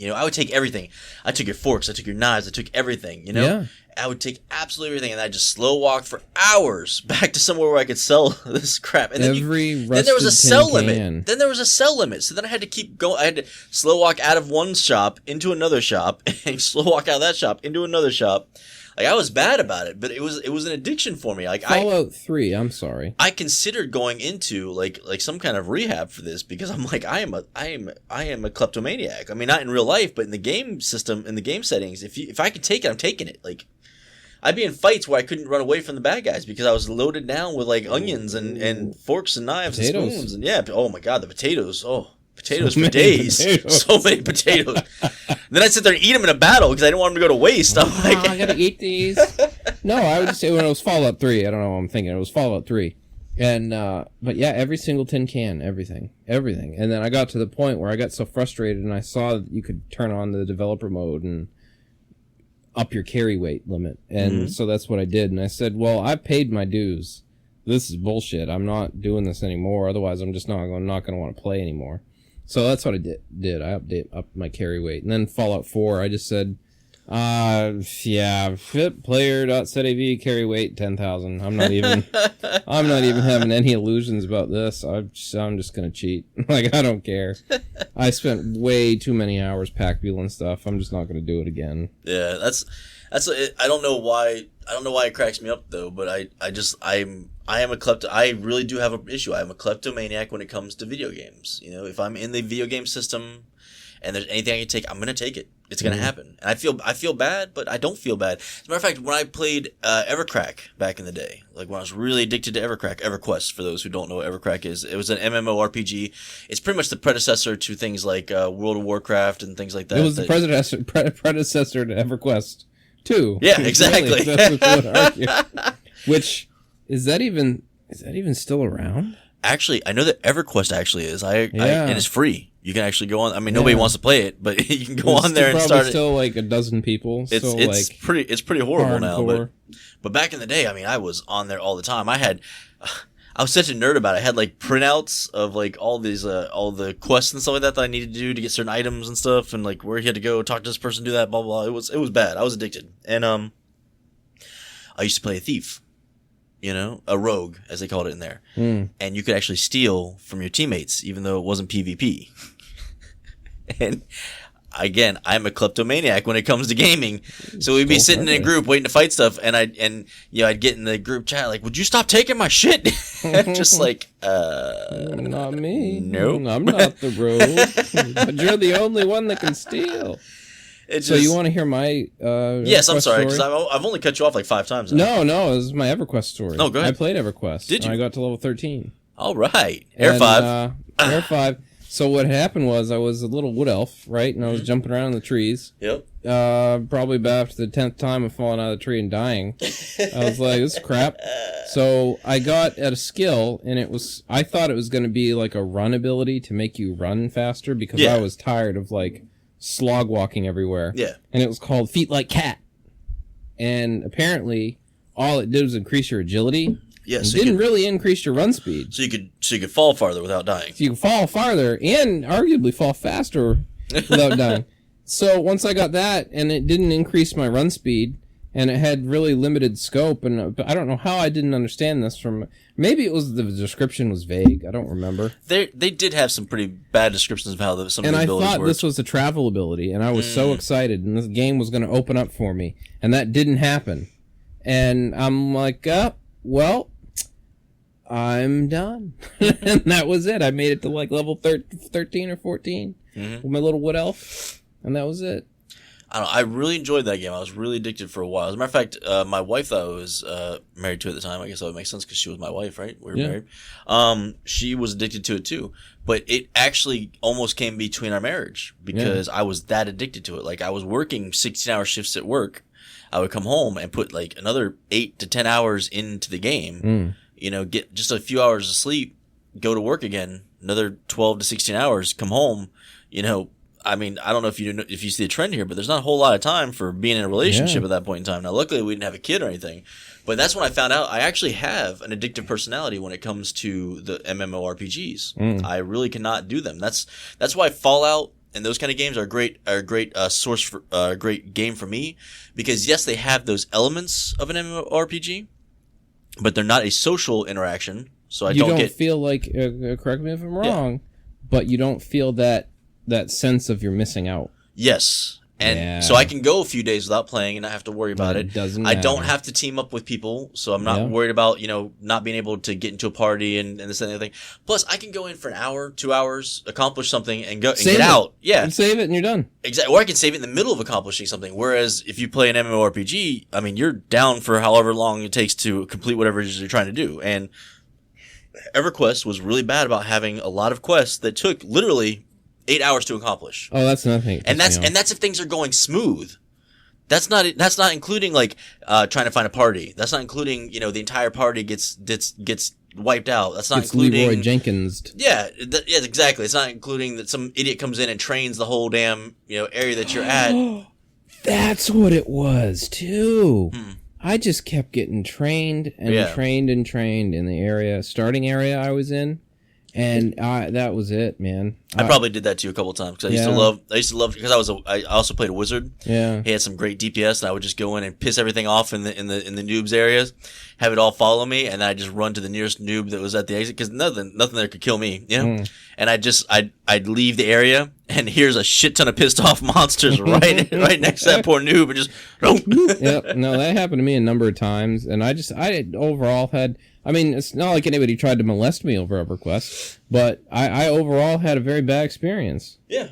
I would take everything. I took your forks, I took your knives, I took everything, Yeah. I would take absolutely everything, and I just slow walk for hours back to somewhere where I could sell this crap. And then there was a sell limit. Then there was a sell limit. So then I had to keep going. I had to slow walk out of one shop into another shop, and slow walk out of that shop into another shop. Like, I was bad about it, but it was an addiction for me. Like Fallout 3, I'm sorry. I considered going into like some kind of rehab for this because I'm like, I am a kleptomaniac. I mean, not in real life, but in the game system, in the game settings, if I could take it, I'm taking it. Like, I'd be in fights where I couldn't run away from the bad guys because I was loaded down with like onions and forks and knives and spoons, and oh my god, the potatoes. Oh, potatoes for days. So many potatoes. Then I'd sit there and eat them in a battle because I didn't want them to go to waste. I'm like, I gotta eat these. No, I would just say when it was Fallout 3. I don't know what I'm thinking. It was Fallout 3. And, but yeah, every single tin can, everything. And then I got to the point where I got so frustrated and I saw that you could turn on the developer mode and up your carry weight limit. And so that's what I did. And I said, well, I paid my dues. This is bullshit. I'm not doing this anymore. Otherwise, I'm just not going to want to play anymore. So that's what I did. I up my carry weight. And then Fallout 4, I just said, fit player.setav carry weight 10,000. I'm not even having any illusions about this. I'm just going to cheat. Like, I don't care. I spent way too many hours pack muling stuff. I'm just not going to do it again. Yeah, that's I don't know why it cracks me up though, but I am a klepto. I really do have an issue. I am a kleptomaniac when it comes to video games. If I'm in the video game system and there's anything I can take, I'm gonna take it. It's gonna happen. And I feel bad, but I don't feel bad. As a matter of fact, when I played Evercrack back in the day, like when I was really addicted to EverQuest, for those who don't know what Evercrack is, it was an MMORPG. It's pretty much the predecessor to things like World of Warcraft and things like that. It was the predecessor to EverQuest 2. Yeah, exactly. That's what you would argue. Which is that even still around? Actually, I know that EverQuest actually is. And it's free. You can actually go on. I mean, nobody wants to play it, but you can go on there and start it. Still like a dozen people. It's pretty horrible hardcore. now. But back in the day, I mean, I was on there all the time. I I was such a nerd about it. I had like printouts of like all these all the quests and stuff like that I needed to do to get certain items and stuff, and like where he had to go talk to this person, do that, blah blah. It was bad. I was addicted, and I used to play a thief, a rogue as they called it in there, and you could actually steal from your teammates even though it wasn't PvP. And again, I'm a kleptomaniac when it comes to gaming. So we'd be sitting in a group waiting to fight stuff, and I'd get in the group chat like, "Would you stop taking my shit?" Just like, not me. Nope. I'm not the rogue. But you're the only one that can steal. So you want to hear my yes, I'm EverQuest sorry, because story? I've only cut you off like 5 times now. No, it was my EverQuest story. Oh, go ahead. I played EverQuest. Did you? I got to level 13. All right. Air 5. Air 5. So what happened was I was a little wood elf, right? And I was jumping around in the trees. Yep. Probably about after the 10th time of falling out of the tree and dying. I was like, this is crap. So I got at a skill, and I thought it was going to be like a run ability to make you run faster because I was tired of like slog walking everywhere. Yeah. And it was called Feet Like Cat. And apparently all it did was increase your agility. Yes. It didn't really increase your run speed. So you could fall farther without dying. So you can fall farther and arguably fall faster without dying. So once I got that, and it didn't increase my run speed, and it had really limited scope, and I don't know how I didn't understand this from. Maybe it was the description was vague. I don't remember. They did have some pretty bad descriptions of how some of the abilities worked. And I thought this was a travel ability, and I was so excited, and this game was going to open up for me, and that didn't happen. And I'm like, well, I'm done. And that was it. I made it to like level 13 or 14 with my little wood elf, and that was it. I really enjoyed that game. I was really addicted for a while. As a matter of fact, my wife that I was married to at the time, I guess that would make sense because she was my wife, right? We were married. She was addicted to it too. But it actually almost came between our marriage because I was that addicted to it. Like I was working 16-hour shifts at work. I would come home and put like another 8 to 10 hours into the game. Get just a few hours of sleep, go to work again, another 12 to 16 hours, come home, I mean, I don't know if you see the trend here, but there's not a whole lot of time for being in a relationship at that point in time. Now, luckily, we didn't have a kid or anything, but that's when I found out I actually have an addictive personality when it comes to the MMORPGs. I really cannot do them. That's why Fallout and those kind of games are a great source for great game for me because yes, they have those elements of an MMORPG, but they're not a social interaction. So you don't feel like correct me if I'm wrong, but you don't feel that sense of you're missing out. Yes. And so I can go a few days without playing and not have to worry about it. I don't have to team up with people, so I'm not worried about, not being able to get into a party and this and the other thing. Plus, I can go in for an hour, 2 hours, accomplish something, and get out. Yeah. And save it and you're done. Exactly. Or I can save it in the middle of accomplishing something. Whereas if you play an MMORPG, I mean, you're down for however long it takes to complete whatever it is you're trying to do. And EverQuest was really bad about having a lot of quests that took literally 8 hours to accomplish. Oh, that's nothing. And that's if things are going smooth. That's not including like trying to find a party. That's not including the entire party gets wiped out. That's not including Leroy Jenkins. Yeah, exactly. It's not including that some idiot comes in and trains the whole damn area that you're at. That's what it was too. I just kept getting trained and trained in the starting area I was in. And that was it, man. I probably did that to you a couple of times because I used to love because I also played a wizard. Yeah, he had some great DPS, and I would just go in and piss everything off in the noobs areas, have it all follow me, and then I'd just run to the nearest noob that was at the exit because nothing there could kill me, And I'd leave the area, and here's a shit ton of pissed off monsters right next to that poor noob, and just Yep, no, that happened to me a number of times, and I overall had. I mean, it's not like anybody tried to molest me over EverQuest, but I overall had a very bad experience. Yeah.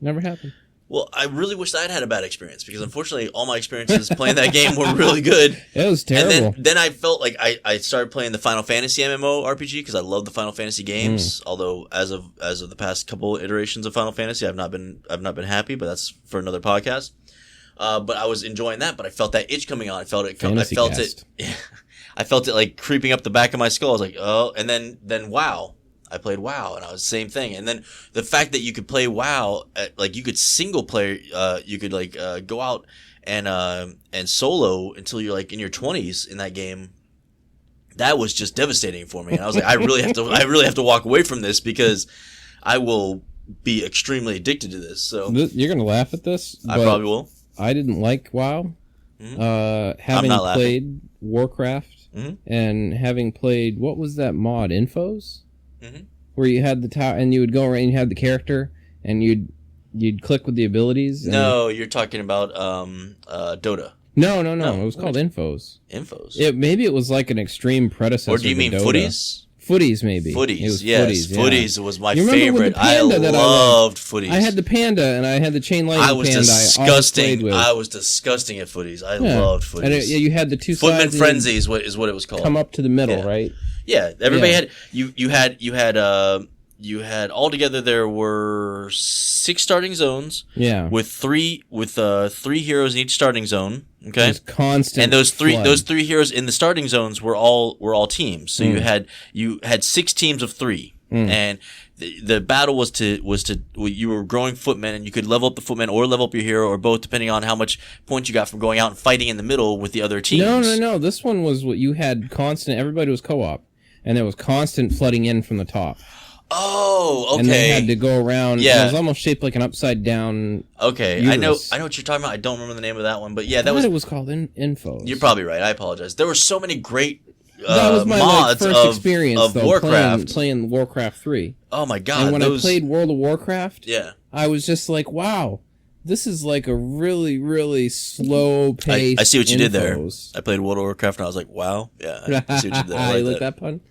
Never happened. Well, I really wish I'd had a bad experience because unfortunately all my experiences playing that game were really good. It was terrible. And then I felt like I started playing the Final Fantasy MMORPG because I love the Final Fantasy games. Although as of the past couple iterations of Final Fantasy, I've not been happy, but that's for another podcast. But I was enjoying that, but I felt that itch coming on. I felt it. I felt it like creeping up the back of my skull. I was like, oh, and then WoW. I played WoW, and I was the same thing. And then the fact that you could play WoW, like you could single player, you could like go out and solo until you're like in your 20s in that game. that was just devastating for me. And I was like, I really have to walk away from this because I will be extremely addicted to this. So You're gonna laugh at this. I probably will. I didn't like WoW. Mm-hmm. Having I'm not played Warcraft and having played, what was that mod, Infos? Where you had the tower and you would go around and you had the character and you'd click with the abilities. And No, you're talking about Dota. No. It was called Infos. Infos. Maybe it was like an extreme predecessor. Or do you to mean Dota. Footies? Footies, maybe. Footies, It was yes. Footies, yeah. Footies was my You remember with favorite. the I panda that loved Footies. I had the panda and I had the chain lightning I was panda. disgusting. I was disgusting at Footies. I loved Footies. And you had the two Footman sides. Frenzy is what it was called. Come up to the middle, Yeah. right? Yeah, everybody had you had altogether there were 6 starting zones. Yeah. With three heroes in each starting zone. Okay. Just constant. And those three flood. heroes in the starting zones were all teams. So you had 6 teams of 3, and the battle was to you were growing footmen, and you could level up the footmen or level up your hero or both, depending on how much points you got from going out and fighting in the middle with the other teams. No. This one was what you had constant. Everybody was co-op, and there was constant flooding in from the top. Oh, okay. And they had to go around. Yeah. It was almost shaped like an upside down. Okay, uterus. I know what you're talking about. I don't remember the name of that one, but yeah, I that thought was. it was called Infos. You're probably right. I apologize. There were so many great that was my mods first experience of though, Warcraft. playing Warcraft 3. Oh my god! And when I played World of Warcraft, yeah, I was just like, wow, this is like a really, really slow pace. I see what you did there. Infos. I played World of Warcraft and I was like, wow, yeah, I see what you did there. I I like like that pun.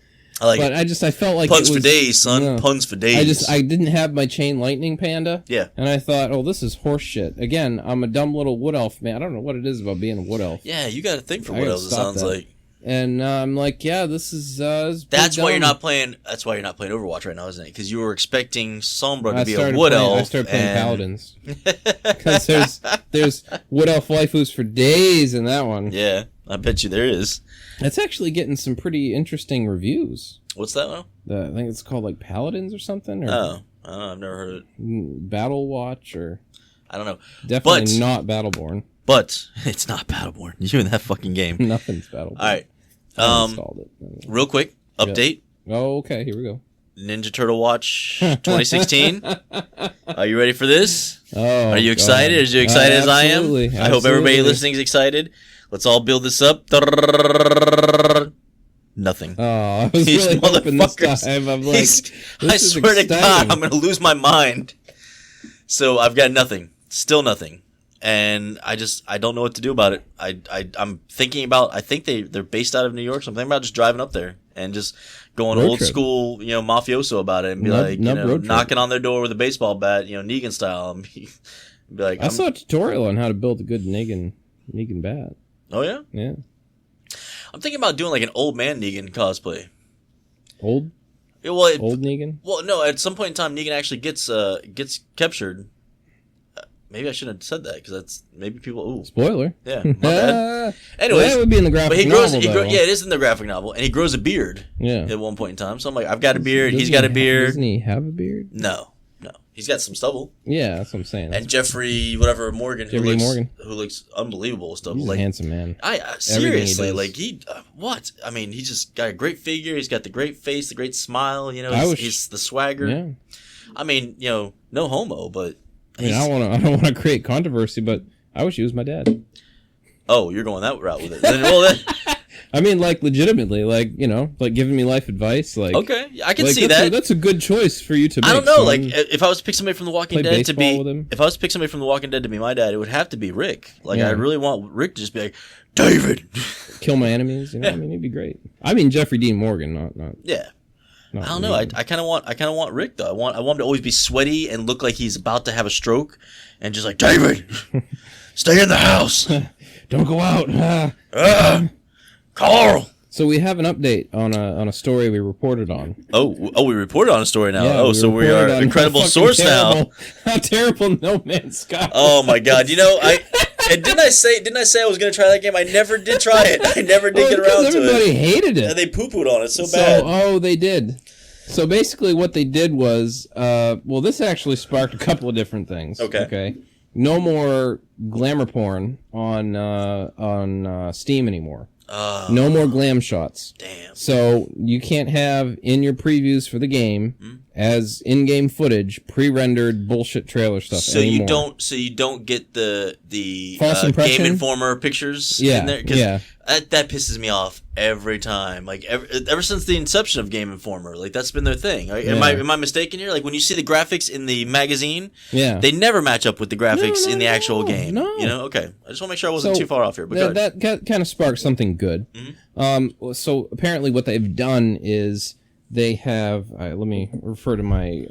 I like But it. I felt like Puns it was, for days, son. yeah. Puns for days. I didn't have my chain lightning panda. Yeah. And I thought, oh, this is horse shit. Again, I'm a dumb little wood elf man. I don't know what it is about being a wood elf. Yeah, you got to think for I what gotta else it stop sounds that. like. And I'm like, yeah, this is. That's why you're dumb. not playing. That's why you're not playing Overwatch right now, isn't it? Because you were expecting Sombra to I be a started wood playing, elf. I started playing and... paladins because there's wood elf waifus for days in that one. Yeah, I bet you there is. It's actually getting some pretty interesting reviews. What's that one? I think it's called like Paladins or something, or Oh, I don't know, I've never heard it. Battle Watch, or I don't know. definitely not Battleborn. But it's not Battleborn. You in that fucking game. Nothing's Battleborn. All right. I installed it. Real quick update. Oh, okay. Here we go. Ninja Turtle Watch 2016. Are you ready for this? Oh, Are you excited? As you excited as I am? absolutely, I hope everybody absolutely. listening is excited. Let's all build this up. Nothing. Oh, I was These really hoping this motherfuckers. time. I'm like, These- this I is swear to God, exciting. I'm going to lose my mind. So I've got nothing. Still nothing. And I don't know what to do about it. I'm thinking about, I think they're based out of New York, so I'm thinking about just driving up there and just going Road old trip. school, mafioso about it and be Nub- like, nub road trip. knocking on their door with a baseball bat, Negan style. And be like, I saw a tutorial on how to build a good Negan bat. oh yeah? Yeah, I'm thinking about doing like an old man Negan cosplay. old Negan. Well, no, at some point in time, Negan actually gets captured. Maybe I shouldn't have said that because that's maybe people. Ooh, Spoiler. yeah, my bad. Anyways, that would be in the graphic but he grows. novel, though. Yeah, it is in the graphic novel, and he grows a beard Yeah. at one point in time. So I'm like, I've got a beard. Doesn't He's got a he beard. Doesn't he have a beard? No, he's got some stubble. Yeah, that's what I'm saying. And Jeffrey, whatever Morgan, Jeffrey Morgan. who looks unbelievable with stubble. He's Like a handsome man. seriously, does. like he what? I mean, he just got a great figure. He's got the great face, the great smile. He's the swagger. Yeah. I mean, no homo, but. I mean, I don't want to create controversy, but I wish he was my dad. Oh, you're going that route with it. Then, I mean, like legitimately, like like giving me life advice. Like, okay, I can like, see that's that. That's a good choice for you to make. I don't know. son. Like, if I was to pick somebody from The Walking Play Dead to baseball be, with him. if I was to pick somebody from The Walking Dead to be my dad, it would have to be Rick. Like, Yeah. I really want Rick to just be like, David. Kill my enemies. I mean, he'd be great. I mean, Jeffrey Dean Morgan, not. Yeah. not I don't know. I Negan. kind of want Rick though. I want him to always be sweaty and look like he's about to have a stroke, and just like David, stay in the house. Don't go out. Carl. So we have an update on a story we reported on. Oh, we reported on a story now. Yeah, so we reported are on incredible how source fucking now. terrible, how terrible No Man's Sky. Oh my God! Didn't I say I was gonna try that game? I never did try it. I never did get around to everybody it. hated it. And they poo-pooed on it so bad. Oh, they did. So basically, what they did was, this actually sparked a couple of different things. No more glamour porn on Steam anymore. No more glam shots. Damn. So you can't have in your previews for the game as in-game footage pre-rendered bullshit trailer stuff So anymore. you don't get the False impression? Game Informer pictures Yeah, in there? 'Cause yeah. That pisses me off every time. Like ever since the inception of Game Informer, like that's been their thing. Like, Yeah. am I mistaken here? Like when you see the graphics in the magazine, Yeah. they never match up with the graphics No, in the actual no, game. no. You know? Okay. I just want to make sure I wasn't So, too far off here. But go ahead. that kind of sparked something good. So apparently what they've done is they have... let me refer to my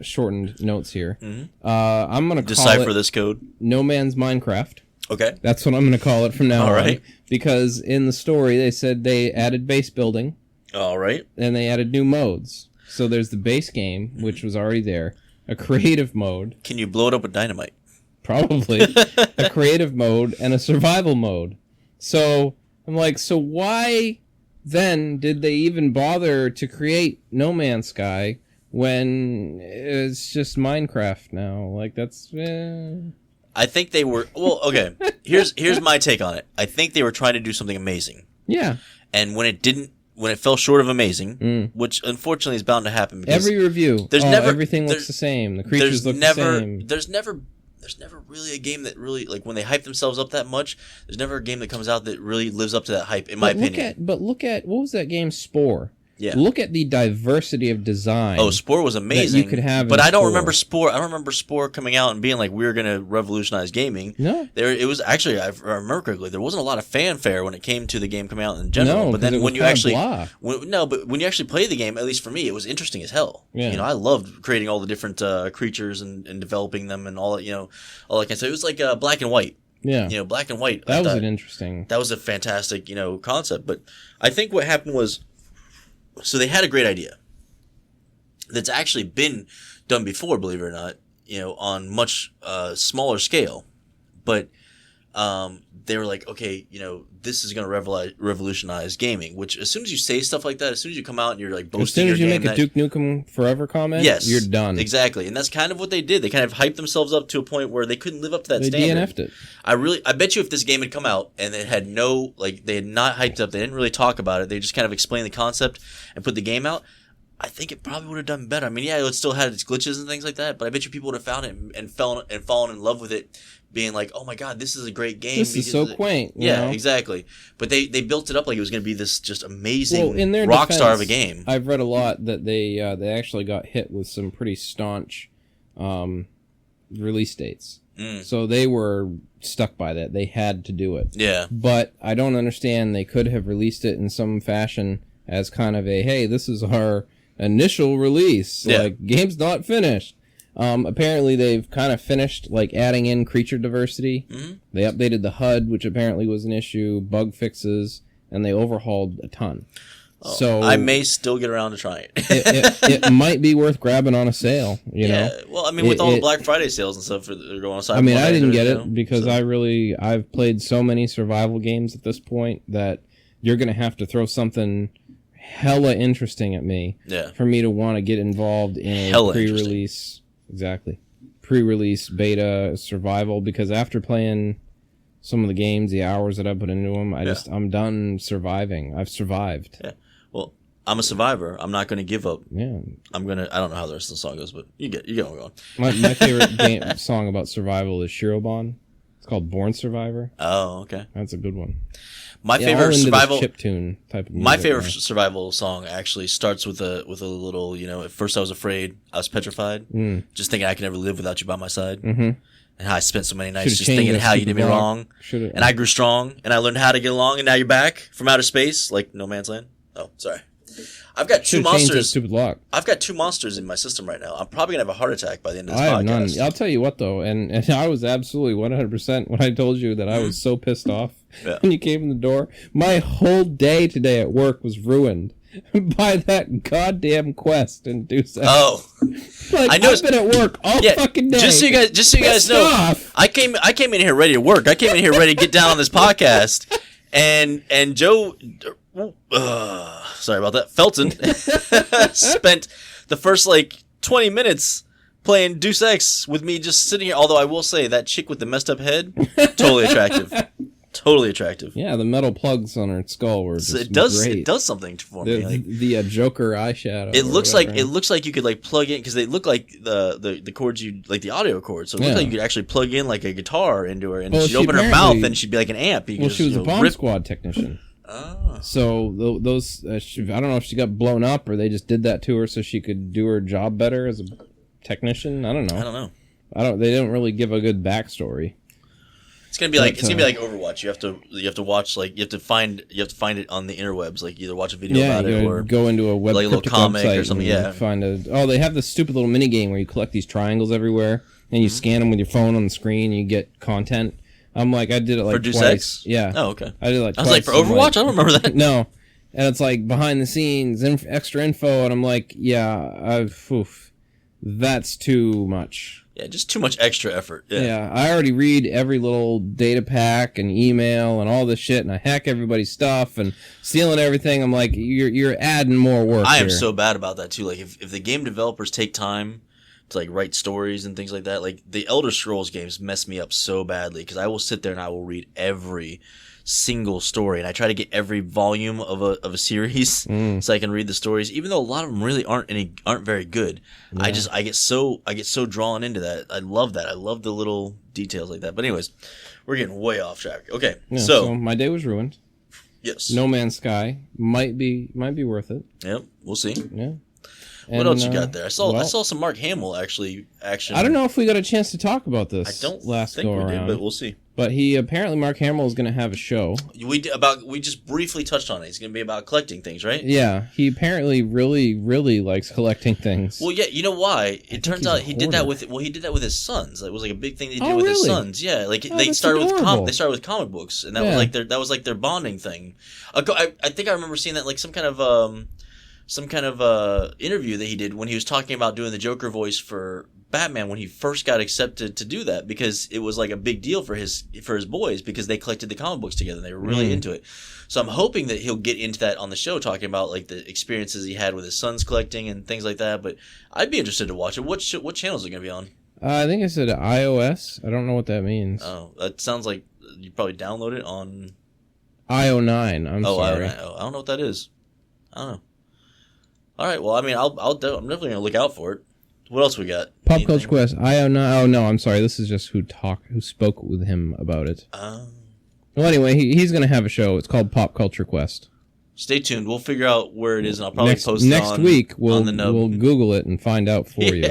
shortened notes here. I'm going to call Decipher it this code. No Man's Minecraft. Okay. That's what I'm going to call it from now All on. right. Because in the story, they said they added base building, All right. and they added new modes. So there's the base game, which was already there, a creative mode, Can you blow it up with dynamite? probably, a creative mode, and a survival mode. So I'm like, so why then did they even bother to create No Man's Sky when it's just Minecraft now? Like, that's... I think they were okay. Here's my take on it. I think they were trying to do something amazing. Yeah. And when it fell short of amazing, which unfortunately is bound to happen because Every review, everything looks the same. The creatures look the same. There's never really a game that really, like, when they hype themselves up that much, there's never a game that comes out that really lives up to that hype, in my opinion. But look at what was that game, Spore? Yeah. Look at the diversity of design. Oh, Spore was amazing. You could have, but I don't Spore. remember Spore. I don't remember Spore coming out and being like, we're going to revolutionize gaming. No. It was actually, I remember correctly, there wasn't a lot of fanfare when it came to the game coming out in general. No, but then 'cause it when was you kinda actually, blah. but when you actually play the game, at least for me, it was interesting as hell. Yeah. You know, I loved creating all the different creatures and developing them and all that. You know, all that kind of stuff. It was like Black and White. Yeah. You know, Black and White. That was an interesting. That was a fantastic, concept. But I think what happened was, so they had a great idea that's actually been done before, believe it or not, on much smaller scale. But they were like, okay, this is going to revolutionize gaming, which as soon as you say stuff like that, as soon as you come out and you're like boasting As soon as you your make a Duke Nukem Forever comment, yes, you're done. Exactly. And that's kind of what they did. They kind of hyped themselves up to a point where they couldn't live up to that They standard. DNF'd it. I bet you if this game had come out and it had they had not hyped up, they didn't really talk about it, they just kind of explained the concept and put the game out, I think it probably would have done better. I mean, yeah, it still had its glitches and things like that, but I bet you people would have found it and fallen in love with it, being like, oh my god, this is a great game. This is so quaint. You Yeah, know? exactly. But they built it up like it was going to be this just amazing Well, in their rock defense, star of a game. I've read a lot that they actually got hit with some pretty staunch release dates. So they were stuck by that. They had to do it. Yeah. But I don't understand. They could have released it in some fashion as kind of a, hey, this is our initial release. Yeah. Like, game's not finished. Apparently they've kind of finished, like, adding in creature diversity. Mm-hmm. They updated the HUD, which apparently was an issue, bug fixes, and they overhauled a ton. So I may still get around to trying it. it might be worth grabbing on a sale, you know? Well, I mean, with all the Black Friday sales and stuff that are going on. I mean, I didn't get it because I've played so many survival games at this point that you're going to have to throw something hella interesting at me for me to want to get involved in a pre-release. Exactly. Pre-release beta survival, because after playing some of the games, the hours that I put into them, I'm done surviving. I've survived. Yeah. Well, I'm a survivor. I'm not going to give up. Yeah. I don't know how the rest of the song goes, but you get where I'm going. My favorite song about survival is Shirobon. It's called Born Survivor. Oh, okay. That's a good one. My favorite survival chiptune type of music. My favorite survival song actually starts with a little, at first I was afraid, I was petrified, just thinking I could never live without you by my side. Mm-hmm. And how I spent so many nights just thinking how you did me wrong. And I grew strong, and I learned how to get along, and now you're back from outer space, like No Man's Land. Oh, sorry. I've got two monsters. Stupid lock. I've got two monsters in my system right now. I'm probably gonna have a heart attack by the end of this podcast. I have podcast. none. I'll tell you what though, and I was absolutely 100% when I told you that I was so pissed off when you came in the door. My whole day today at work was ruined by that goddamn quest in Deus Ex. Oh, like, I know. I've been at work all fucking day. Just so you guys know, I came in here ready to work. I came in here ready to get down on this podcast, and Joe. Sorry about that. Felton spent the first 20 minutes playing Deus Ex with me just sitting here. Although I will say that chick with the messed up head, totally attractive. totally attractive. Yeah, the metal plugs on her skull were So just it great. does something for me. Like, The Joker eyeshadow. it or looks whatever. like you could like plug in because they look like the cords you like the audio cords. So it looks Yeah. like you could actually plug in like a guitar into her, and Well, she'd she open her apparently- mouth and she'd be like an amp. You could Well, just, she was you a know, bomb rip. squad technician. Oh. So those, I don't know if she got blown up or they just did that to her so she could do her job better as a technician. I don't know. I don't know. They don't really give a good backstory. It's gonna be like But, Overwatch. You have to watch like you have to find it on the interwebs. Like either watch a video Yeah, about you it gotta or go into a web like a little cryptic comic or website something, and yeah. find a. Oh, they have this stupid little mini game where you collect these triangles everywhere and you scan them with your phone on the screen. And you get content. I'm like, I did it like for Deus twice. Ex. Yeah. Oh, okay. I did it like I was twice. like, for I'm Overwatch, I don't remember that. No, and it's like behind the scenes, extra info, and I'm like, yeah, that's too much. Yeah, just too much extra effort. Yeah. Yeah, I already read every little data pack and email and all this shit, and I hack everybody's stuff and stealing everything. I'm like, you're adding more work. I am here. so bad about that too. Like if the game developers take time to like write stories and things like that, like the Elder Scrolls games mess me up so badly because I will sit there and I will read every single story and I try to get every volume of a series so I can read the stories, even though a lot of them really aren't very good. Yeah. I get so drawn into that. I love that. I love the little details like that. But anyways, we're getting way off track. Okay, Yeah, so my day was ruined. yes, No Man's Sky might be worth it. yep, we'll see. Yeah. What And, else you got there? I saw well, some Mark Hamill actually action. I don't know if we got a chance to talk about this. I don't last think go we did, around. but we'll see. But he apparently Mark Hamill is going to have a show. We just briefly touched on it. It's going to be about collecting things, right? Yeah, he apparently really, really likes collecting things. Well, yeah. You know why? It turns he's out a he did that hoarder. with his sons. It was like a big thing they did Oh, with his really? sons. Yeah, like Oh, they that's started adorable. with comic books, and that Yeah. was like their bonding thing. I think I remember seeing that like some kind of interview that he did when he was talking about doing the Joker voice for Batman when he first got accepted to do that, because it was like a big deal for his boys because they collected the comic books together and they were really into it. So I'm hoping that he'll get into that on the show, talking about like the experiences he had with his sons collecting and things like that. But I'd be interested to watch it. What channel is it going to be on? I think I said iOS. I don't know what that means. Oh, that sounds like you probably download it on IO9. I'm sorry. I don't know what that is. I don't know. All right. Well, I mean, I'm definitely going to look out for it. What else we got? Pop Anything? Culture Quest. IO9. Oh no, I'm sorry. This is just who spoke with him about it. Well, anyway, he's going to have a show. It's called Pop Culture Quest. Stay tuned. We'll figure out where it is, and I'll probably post next it on, week. on the nub. We'll Google it and find out for you.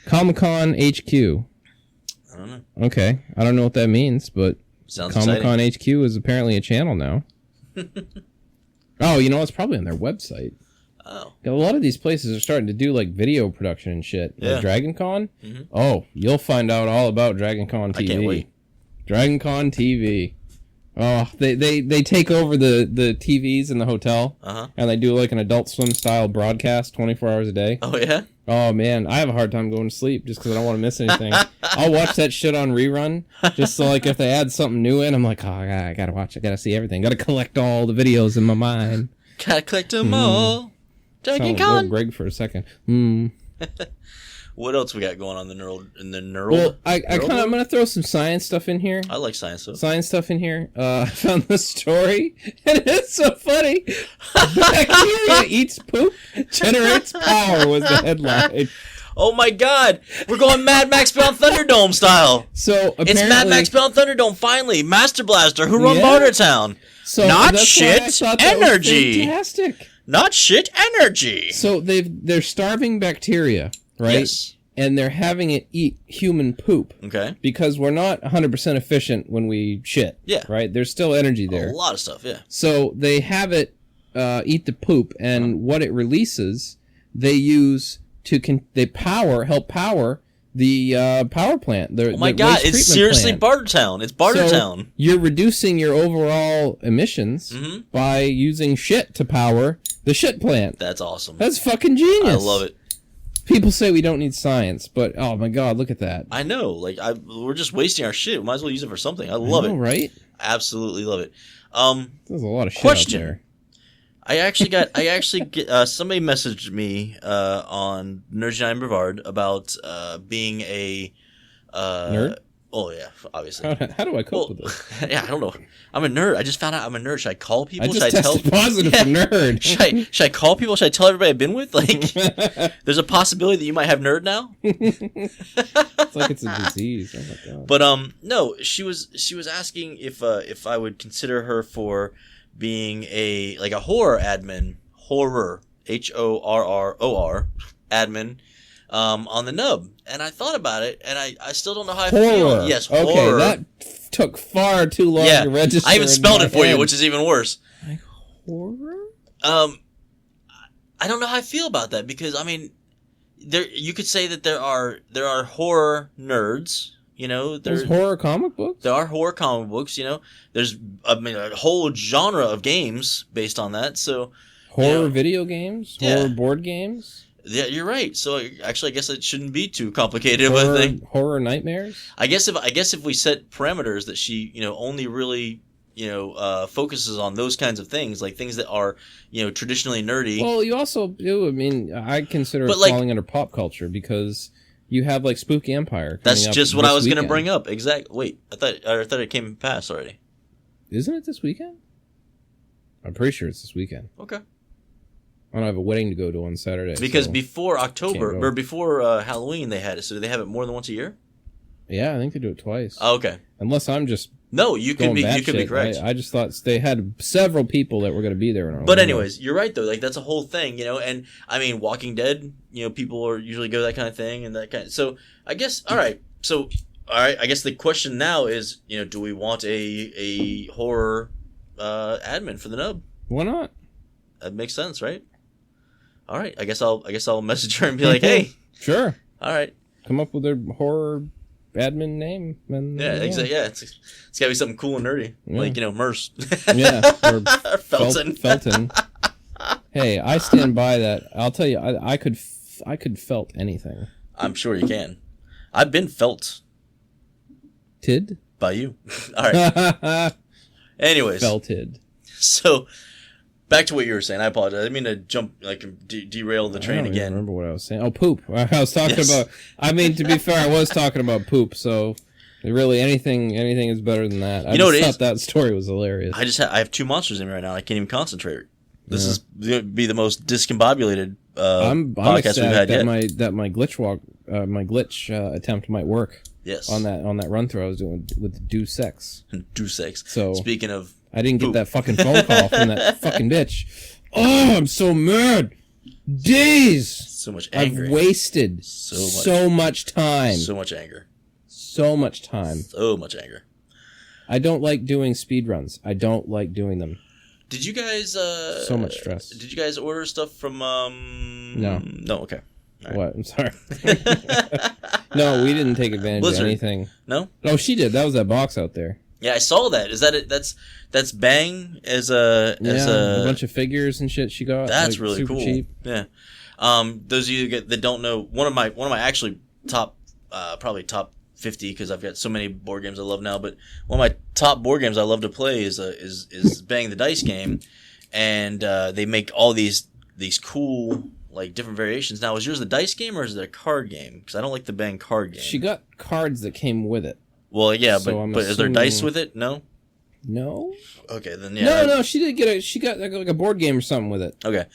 Comic-Con HQ. I don't know. Okay, I don't know what that means, but Sounds Comic-Con exciting. HQ is apparently a channel now. Oh, you know, it's probably on their website. Oh, A lot of these places are starting to do like video production and shit. Yeah. Like Dragon Con. Mhm. Oh, you'll find out all about Dragon Con TV. I can't wait. Dragon Con TV. Oh, they take over the TVs in the hotel Uh-huh. and they do like an Adult Swim style broadcast 24 hours a day. Oh yeah. Oh man, I have a hard time going to sleep just because I don't want to miss anything. I'll watch that shit on rerun just so like if they add something new in, I'm like, oh, I gotta watch. I gotta see everything. Gotta collect all the videos in my mind. Gotta collect them all. Dragon Sound like Con. Will Greg for a second. What else we got going on in the neural? Well, I'm neural gonna throw some science stuff in here. I like science stuff. Science stuff in here. I found this story, and it's so funny. Bacteria eats poop, generates power was the headline. Oh my God, we're going Mad Max Beyond Thunderdome style. So apparently, It's Mad Max Beyond Thunderdome. Finally, Master Blaster. Who run Yeah. Bartertown? so not that's why I shit, thought that was energy. fantastic. Not shit energy. So they're starving bacteria, right? Yes. And they're having it eat human poop Okay. because we're not 100% efficient when we shit. Yeah. Right. There's still energy there. A lot of stuff. Yeah. So they have it eat the poop, and what it releases, they use to help power the power plant. Oh my God, it's seriously Bartertown. It's Bartertown. So you're reducing your overall emissions Mhm. by using shit to power the shit plant. That's awesome. That's fucking genius. I love it. People say we don't need science, but oh my God, look at that. I know. Like we're just wasting our shit. We might as well use it for something. I love I know, it. right? Absolutely love it. There's a lot of shit Question. out there. I actually get somebody messaged me on Nerd Giant Brevard about being a Nerd? Oh yeah, obviously. How do I cope with this? Yeah, I don't know. I'm a nerd. I just found out I'm a nerd. Should I call people? I just should I tested positive for nerd. Should I call people? Should I tell everybody I've been with? Like, there's a possibility that you might have nerd now. It's like it's a disease. Oh my god. But no, she was asking if I would consider her for being a horror admin, horror HORROR admin, on the Nub, and I thought about it, and I still don't know how I feel. Yes, horror. Okay, that took far too long to register. I even spelled it for you, which is even worse. Like horror? I don't know how I feel about that because I mean, you could say that there are horror nerds. You know, there's horror comic books. There are horror comic books. You know, there's a whole genre of games based on that. So horror video games, horror board games. Yeah, you're right. So actually, I guess it shouldn't be too complicated of a thing. Horror nightmares. I guess if we set parameters that she only really focuses on those kinds of things, like things that are traditionally nerdy. Well, you also do. I mean, I consider it falling under pop culture because you have like Spooky Empire. That's just what I was going to bring up. Exactly. Wait, I thought it came past already. Isn't it this weekend? I'm pretty sure it's this weekend. Okay. I don't have a wedding to go to on Saturday. Because before October, or before Halloween, they had it. So do they have it more than once a year? Yeah, I think they do it twice. Oh, okay. Unless I'm just you could be correct. I just thought they had several people that were going to be there. But anyways, you're right though. Like that's a whole thing, and I mean, Walking Dead. People are usually go that kind of thing and that kind. So I guess all right. So all right. I guess the question now is, do we want a horror admin for the Nub? Why not? That makes sense, right? All right, I guess I'll message her and be like, "Hey, sure, all right, come up with a horror admin name." And, exactly. Yeah, it's gotta be something cool and nerdy, like Merce. Yeah, or Felton. Felton. Hey, I stand by that. I'll tell you, I could felt anything. I'm sure you can. I've been felt. Tid by you. All right. Anyways, felted. So. Back to what you were saying. I apologize. I didn't mean to jump, derail the train again. I don't remember what I was saying. Oh, poop. I was talking about. I mean, to be fair, I was talking about poop. So, really, anything is better than that. I just thought that story was hilarious. I have two monsters in me right now. I can't even concentrate. This is going to be the most discombobulated podcast we've had yet. That my glitch attempt might work. Yes. On that run through I was doing with Do Sex. Do Sex. So speaking of. I didn't get that fucking phone call from that fucking bitch. Oh, I'm so mad. Days. So much anger. I've wasted so much time. So much anger. So much time. So much anger. I don't like doing speed runs. I don't like doing them. Did you guys... so much stress. Did you guys order stuff from... No. No, okay. Right. What? I'm sorry. No, we didn't take advantage Blizzard. of anything. No? No, she did. That was that box out there. Yeah, I saw that. Is that it? That's Bang as a bunch of figures and shit she got. That's really super cool. Cheap. Yeah. Those of you that don't know, one of my actually top probably top 50 because I've got so many board games I love now. But one of my top board games I love to play is Bang the Dice game, and they make all these cool like different variations. Now, is yours the dice game or is it a card game? Because I don't like the Bang card game. She got cards that came with it. Well, yeah, so but is there dice with it? No. No. Okay, then yeah. No, she did get she got like a board game or something with it. Okay,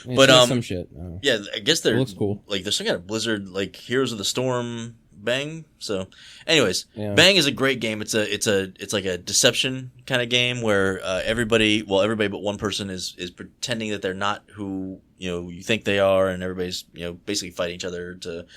and but some shit. Yeah, I guess they're looks cool. Like there's some kind of Blizzard like Heroes of the Storm Bang. So, anyways, yeah. Bang is a great game. It's like a deception kind of game where everybody but one person is pretending that they're not who you think they are, and everybody's basically fighting each other to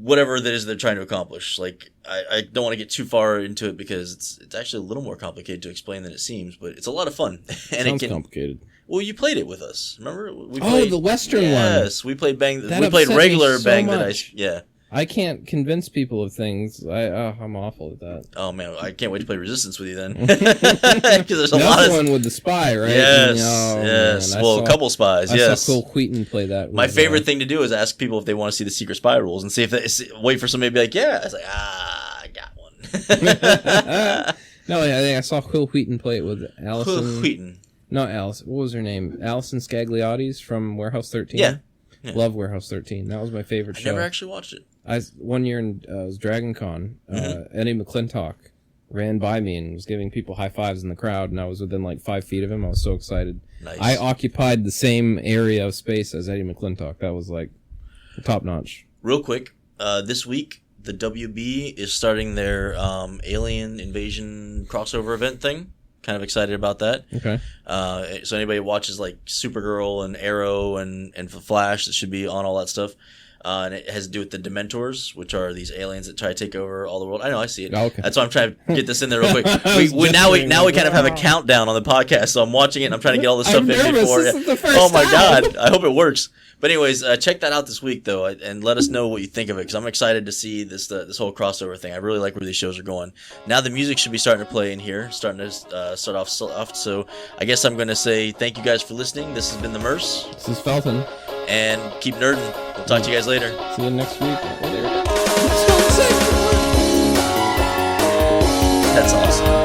whatever that is they're trying to accomplish. Like I don't want to get too far into it because it's actually a little more complicated to explain than it seems, but it's a lot of fun. And Sounds complicated. Well, you played it with us. Remember? The Western one. Yes, we played Bang. We played regular Bang the Dice. Yeah. I can't convince people of things. I'm awful at that. Oh man, I can't wait to play Resistance with you then. Because there's a lot of one with the spy, right? Yes, yes. Man, a couple spies. I yes. saw Will Wheaton play that. My favorite thing to do is ask people if they want to see the secret spy rules and see if they wait for somebody to be like, yeah. I was like, I got one. No, I think I saw Will Wheaton play it with Allison. Wheaton. Not Alice. What was her name? Allison Scagliotti's from Warehouse 13. Yeah. Yeah. Love Warehouse 13. That was my favorite I show. never actually watched it. One year in it was Dragon Con. Eddie McClintock ran by me and was giving people high fives in the crowd, and I was within like 5 feet of him. I was so excited. Nice. I occupied the same area of space as Eddie McClintock. That was like top notch. Real quick, this week the WB is starting their Alien Invasion crossover event thing. Kind of excited about that. Okay. So anybody who watches like Supergirl and Arrow and Flash, that should be on all that stuff. And it has to do with the Dementors, which are these aliens that try to take over all the world. I know, I see it. Oh, okay. That's why I'm trying to get this in there real quick. We kind of have a countdown on the podcast, so I'm watching it and I'm trying to get all this stuff I'm in nervous. before. This is the first Oh my time. god! I hope it works. But anyways, check that out this week though, and let us know what you think of it, because I'm excited to see this whole crossover thing. I really like where these shows are going. Now the music should be starting to play in here, starting to start off soft. So I guess I'm going to say thank you guys for listening. This has been the Merce, This is Felton. and keep nerding. We'll talk to you guys later. See you next week. That's awesome.